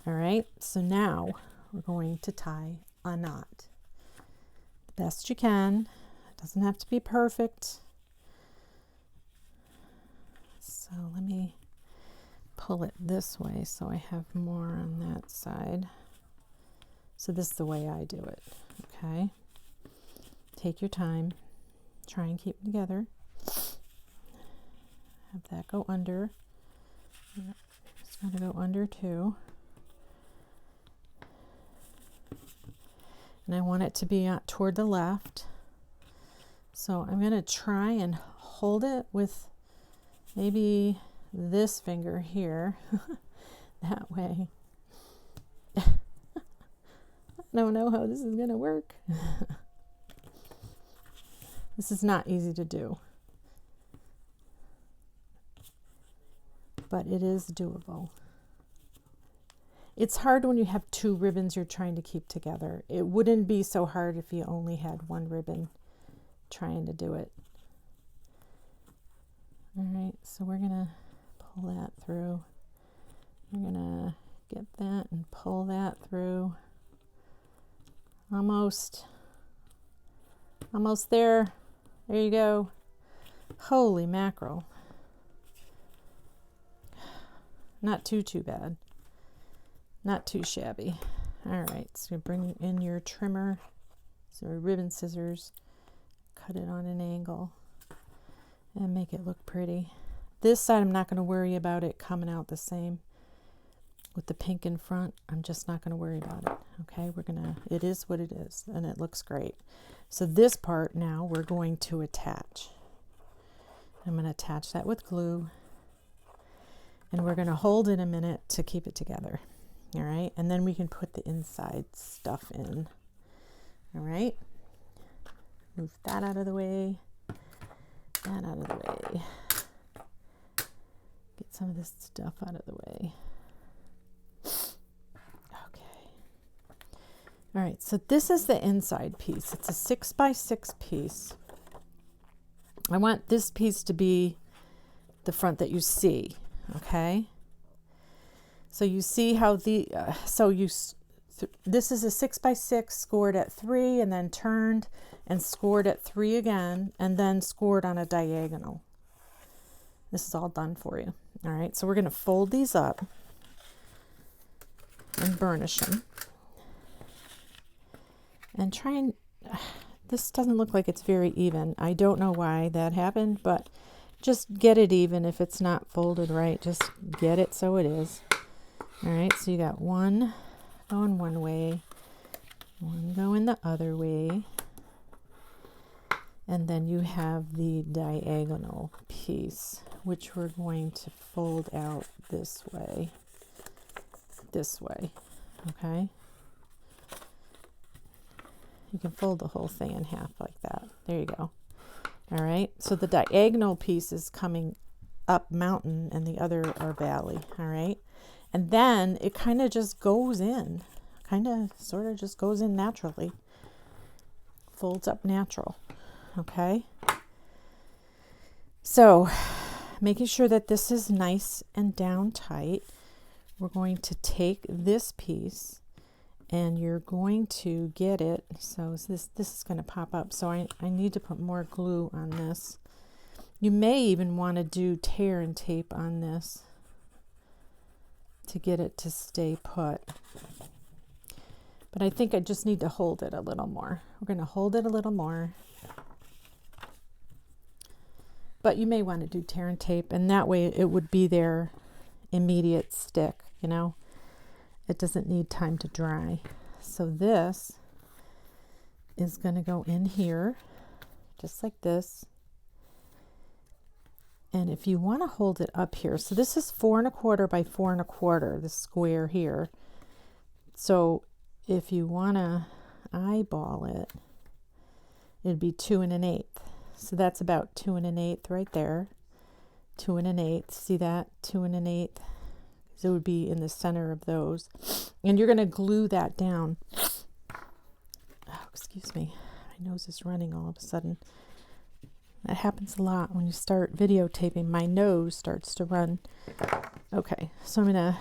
All right. So now we're going to tie a knot. The best you can. It doesn't have to be perfect. So let me pull it this way so I have more on that side. So this is the way I do it, okay? Take your time. Try and keep them together. Have that go under. It's got to go under too. And I want it to be toward the left. So I'm going to try and hold it with maybe this finger here. That way. I don't know how this is going to work. This is not easy to do. but it is doable. It's hard when you have two ribbons you're trying to keep together. It wouldn't be so hard if you only had one ribbon trying to do it. All right, so we're gonna pull that through. We're gonna get that and pull that through. Almost there. There you go. Holy mackerel. Not too bad. Not too shabby. All right, so bring in your trimmer, so ribbon scissors, cut it on an angle and make it look pretty. This side I'm not going to worry about it coming out the same with the pink in front. I'm just not going to worry about it. Okay, it is what it is, and it looks great. So this part now we're going to attach. I'm going to attach that with glue, and we're going to hold it a minute to keep it together. All right, and then we can put the inside stuff in. All right, move that out of the way, that out of the way. Get some of this stuff out of the way. Okay. All right, so this is the inside piece. It's a 6x6 piece. I want this piece to be the front that you see, okay? So you see how this is a 6x6 scored at 3 and then turned and scored at 3 again and then scored on a diagonal. This is all done for you. All right, so we're going to fold these up and burnish them. And this doesn't look like it's very even. I don't know why that happened, but just get it even. If it's not folded right, just get it so it is. All right, so you got one going one way, one going the other way, and then you have the diagonal piece, which we're going to fold out this way, okay? You can fold the whole thing in half like that. There you go. All right, so the diagonal piece is coming up mountain and the other are valley, all right? And then it kind of just goes in, sort of just goes in naturally. Folds up natural, okay? So making sure that this is nice and down tight, we're going to take this piece and you're going to get it. So this is going to pop up. So I need to put more glue on this. You may even want to do tear and tape on this to get it to stay put. But I think I just need to hold it a little more. We're going to hold it a little more. But you may want to do tear and tape, and that way it would be their immediate stick, you know. It doesn't need time to dry. So this is going to go in here, just like this. And if you want to hold it up here, so this is 4 1/4 by 4 1/4, this square here. So if you want to eyeball it, it'd be 2 1/8. So that's about 2 1/8 right there. 2 1/8. See that? 2 1/8. So it would be in the center of those. And you're going to glue that down. Oh, excuse me. My nose is running all of a sudden. That happens a lot when you start videotaping. My nose starts to run. Okay, so I'm going to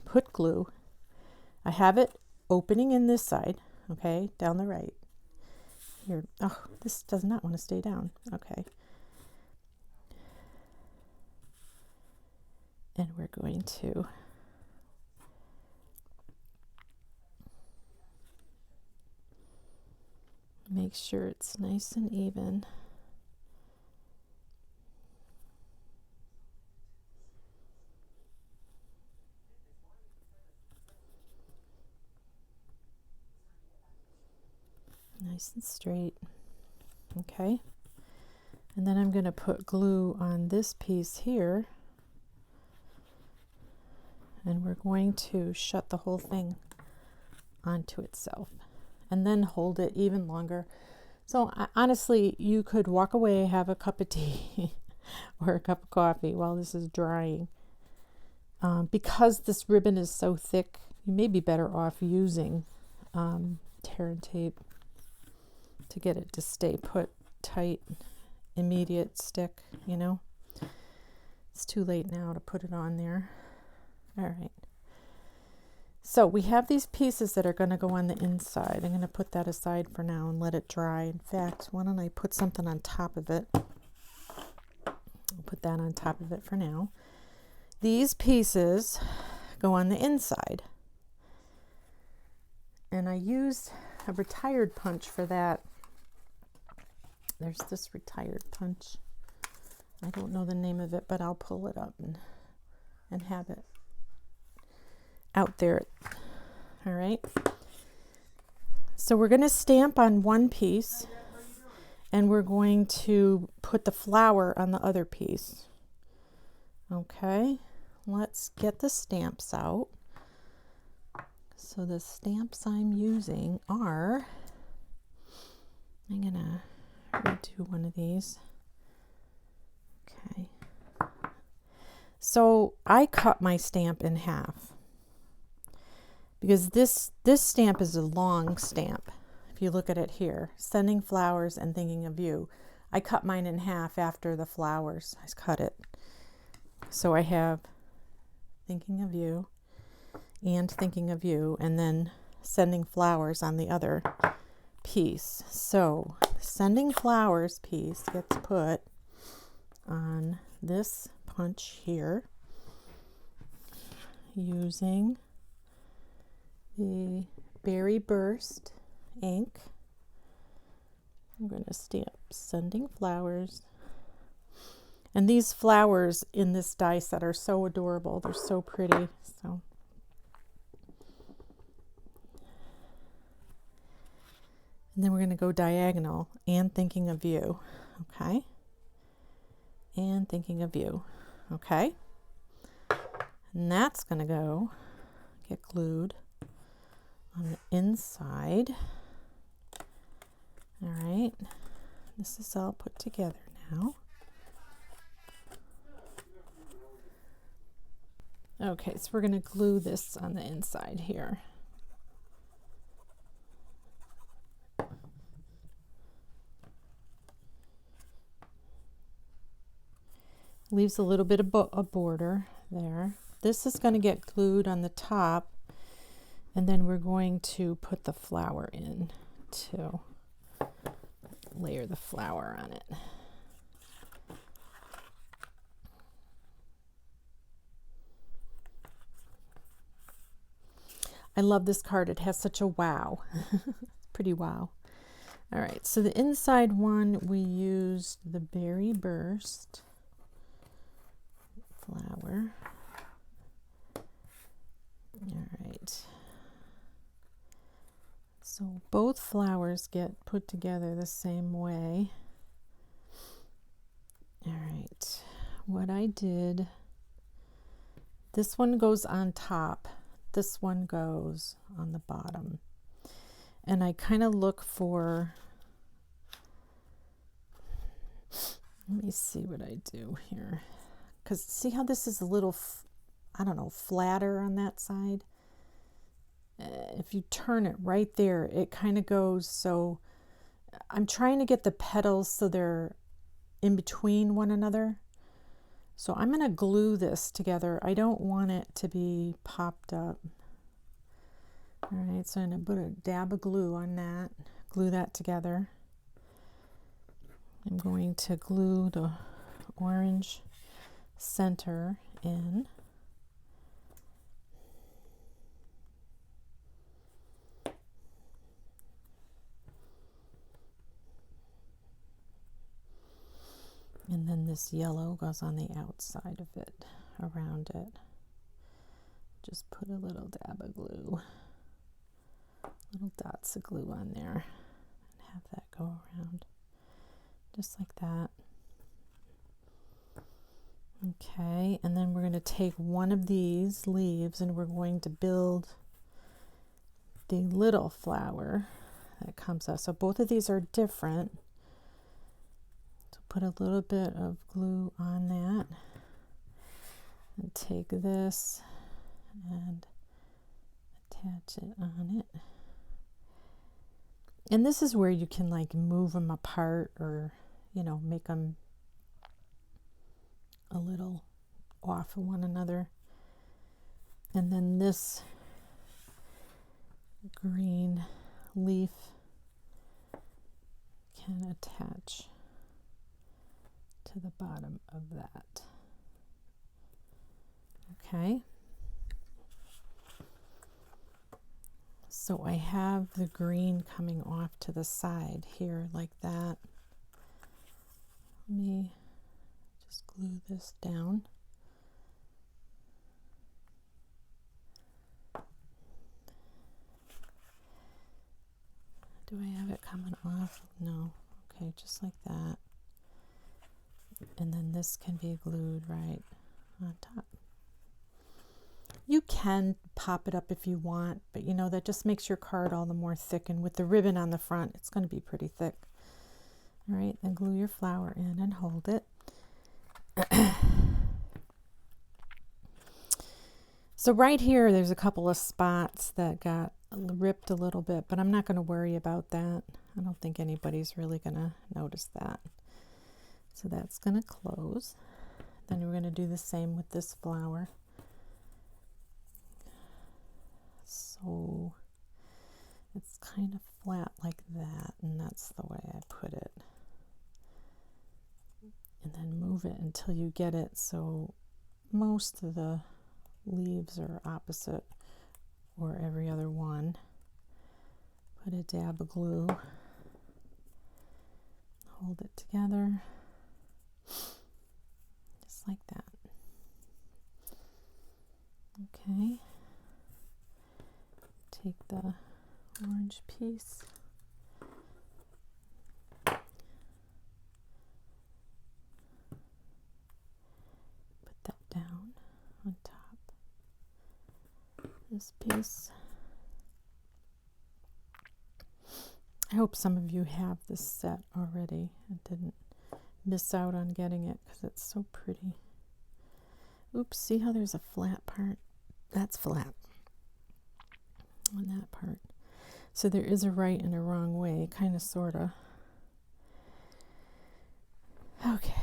put glue. I have it opening in this side, okay, down the right. Here. Oh, this does not want to stay down. Okay. And we're going to make sure it's nice and even. Nice and straight. Okay. And then I'm going to put glue on this piece here. And we're going to shut the whole thing onto itself and then hold it even longer. So honestly, you could walk away, have a cup of tea or a cup of coffee while this is drying. Because this ribbon is so thick, you may be better off using tear and tape to get it to stay put tight, immediate stick, you know. It's too late now to put it on there. All right. So we have these pieces that are going to go on the inside. I'm going to put that aside for now and let it dry. In fact, why don't I put something on top of it? I'll put that on top of it for now. These pieces go on the inside. And I used a retired punch for that. There's this retired punch. I don't know the name of it, but I'll pull it up and have it out there. All right. So we're going to stamp on one piece and we're going to put the flower on the other piece. Okay. Let's get the stamps out. So the stamps I'm using are, I'm going to redo one of these. Okay. So I cut my stamp in half because this stamp is a long stamp. If you look at it here, sending flowers and thinking of you. I cut mine in half after the flowers. I cut it. So I have thinking of you and thinking of you, and then sending flowers on the other piece. So sending flowers piece gets put on this punch here using the Berry Burst ink. I'm going to stamp sending flowers. And these flowers in this die set are so adorable. They're so pretty. So and then we're going to go diagonal and thinking of you. Okay. And thinking of you. Okay. And that's going to go get glued on the inside. All right. This is all put together now. Okay, so we're going to glue this on the inside here. Leaves a little bit of a border there. This is going to get glued on the top, and then we're going to put the flower in to layer the flower on it. I love this card. It has such a wow. Pretty wow. All right, so the inside one, we used the Berry Burst flower. All right. So both flowers get put together the same way. All right. What I did, this one goes on top. This one goes on the bottom. And I kind of look for, let me see what I do here. Because see how this is a little, I don't know, flatter on that side? If you turn it right there, it kind of goes, so I'm trying to get the petals so they're in between one another. So I'm going to glue this together. I don't want it to be popped up. All right, so I'm going to put a dab of glue on that, glue that together. I'm going to glue the orange center in. And then this yellow goes on the outside of it, around it. Just put a little dab of glue, little dots of glue on there, and have that go around, just like that. Okay, and then we're going to take one of these leaves and we're going to build the little flower that comes out. So both of these are different. So put a little bit of glue on that. And take this and attach it on it. And this is where you can like move them apart, or, you know, make them a little off of one another. And then this green leaf can attach to the bottom of that. Okay. So I have the green coming off to the side here like that. Let me just glue this down. Do I have it coming off? No. Okay, just like that. And then this can be glued right on top. You can pop it up if you want, but you know, that just makes your card all the more thick, and with the ribbon on the front, it's going to be pretty thick. All right, then glue your flower in and hold it. So right here, there's a couple of spots that got ripped a little bit, but I'm not going to worry about that. I don't think anybody's really going to notice that. So that's going to close. Then we're going to do the same with this flower. So it's kind of flat like that, and that's the way I put it. And then move it until you get it so most of the leaves are opposite, or every other one. Put a dab of glue, hold it together, just like that. Okay. Take the orange piece, put that down on top. This piece. I hope some of you have this set already and didn't miss out on getting it, because it's so pretty. Oops, see how there's a flat part? That's flat on that part. So there is a right and a wrong way, kind of, sort of. Okay,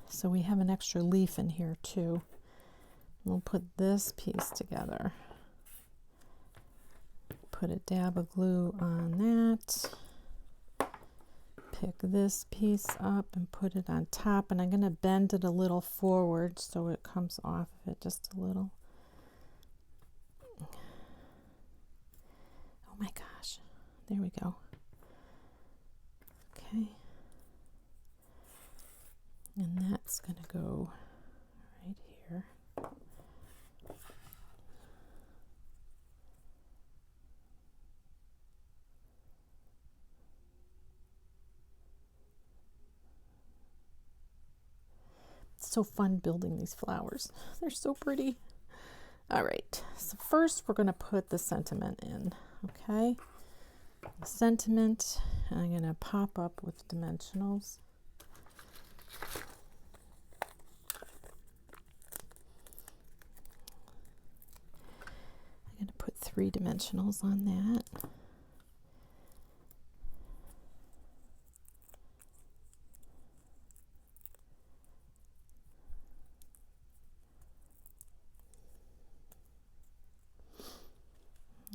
so we have an extra leaf in here too. We'll put this piece together. Put a dab of glue on that. Pick this piece up and put it on top, and I'm going to bend it a little forward so it comes off of it just a little. Oh my gosh, there we go. Okay, and that's going to go right here. It's so fun building these flowers. They're so pretty. All right, so first we're going to put the sentiment in, okay? The sentiment, I'm going to pop up with dimensionals. I'm going to put 3 dimensionals on that.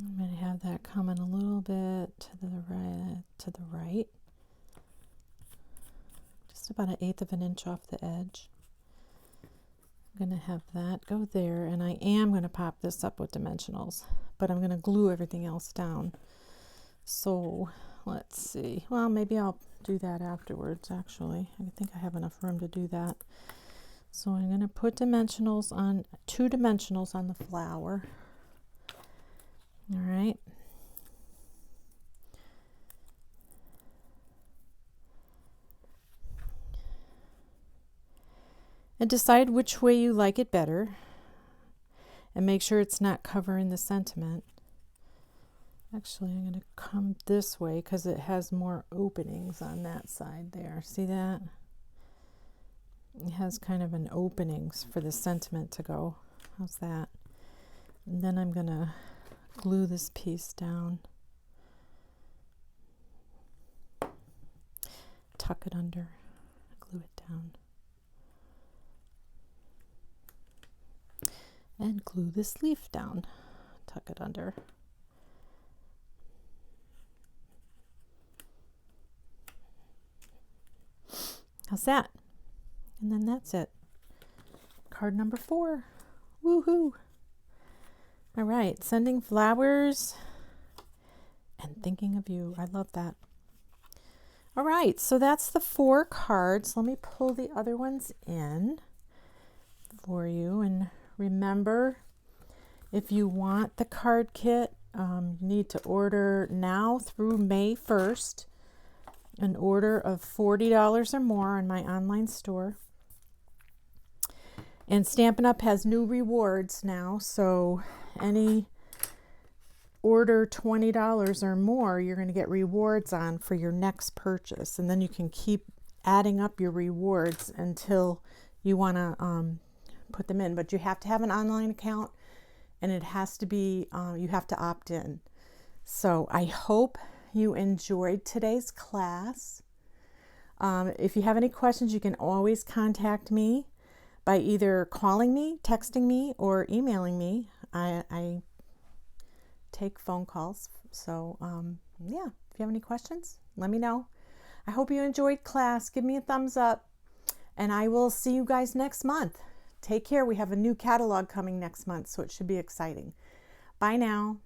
I'm going to have that coming a little bit to the right, just about 1/8 of an inch off the edge. I'm going to have that go there, and I am going to pop this up with dimensionals, but I'm going to glue everything else down. So let's see. Well, maybe I'll do that afterwards, actually. I think I have enough room to do that. So I'm going to put dimensionals on, 2 dimensionals on the flower. All right. And decide which way you like it better, and make sure it's not covering the sentiment. Actually, I'm going to come this way because it has more openings on that side there. See that? It has kind of an openings for the sentiment to go. How's that? And then I'm going to glue this piece down. Tuck it under, glue it down. And glue this leaf down, tuck it under. How's that? And then that's it. Card number 4. Woohoo! All right, sending flowers and thinking of you. I love that. All right, so that's the 4 cards. Let me pull the other ones in for you. And remember, if you want the card kit, you need to order now through May 1st. An order of $40 or more on my online store. And Stampin' Up! Has new rewards now, so any order $20 or more, you're going to get rewards on for your next purchase. And then you can keep adding up your rewards until you want to put them in. But you have to have an online account, and it has to be, you have to opt in. So I hope you enjoyed today's class. If you have any questions, you can always contact me by either calling me, texting me, or emailing me. I take phone calls. So yeah, if you have any questions, let me know. I hope you enjoyed class. Give me a thumbs up, and I will see you guys next month. Take care. We have a new catalog coming next month, so it should be exciting. Bye now.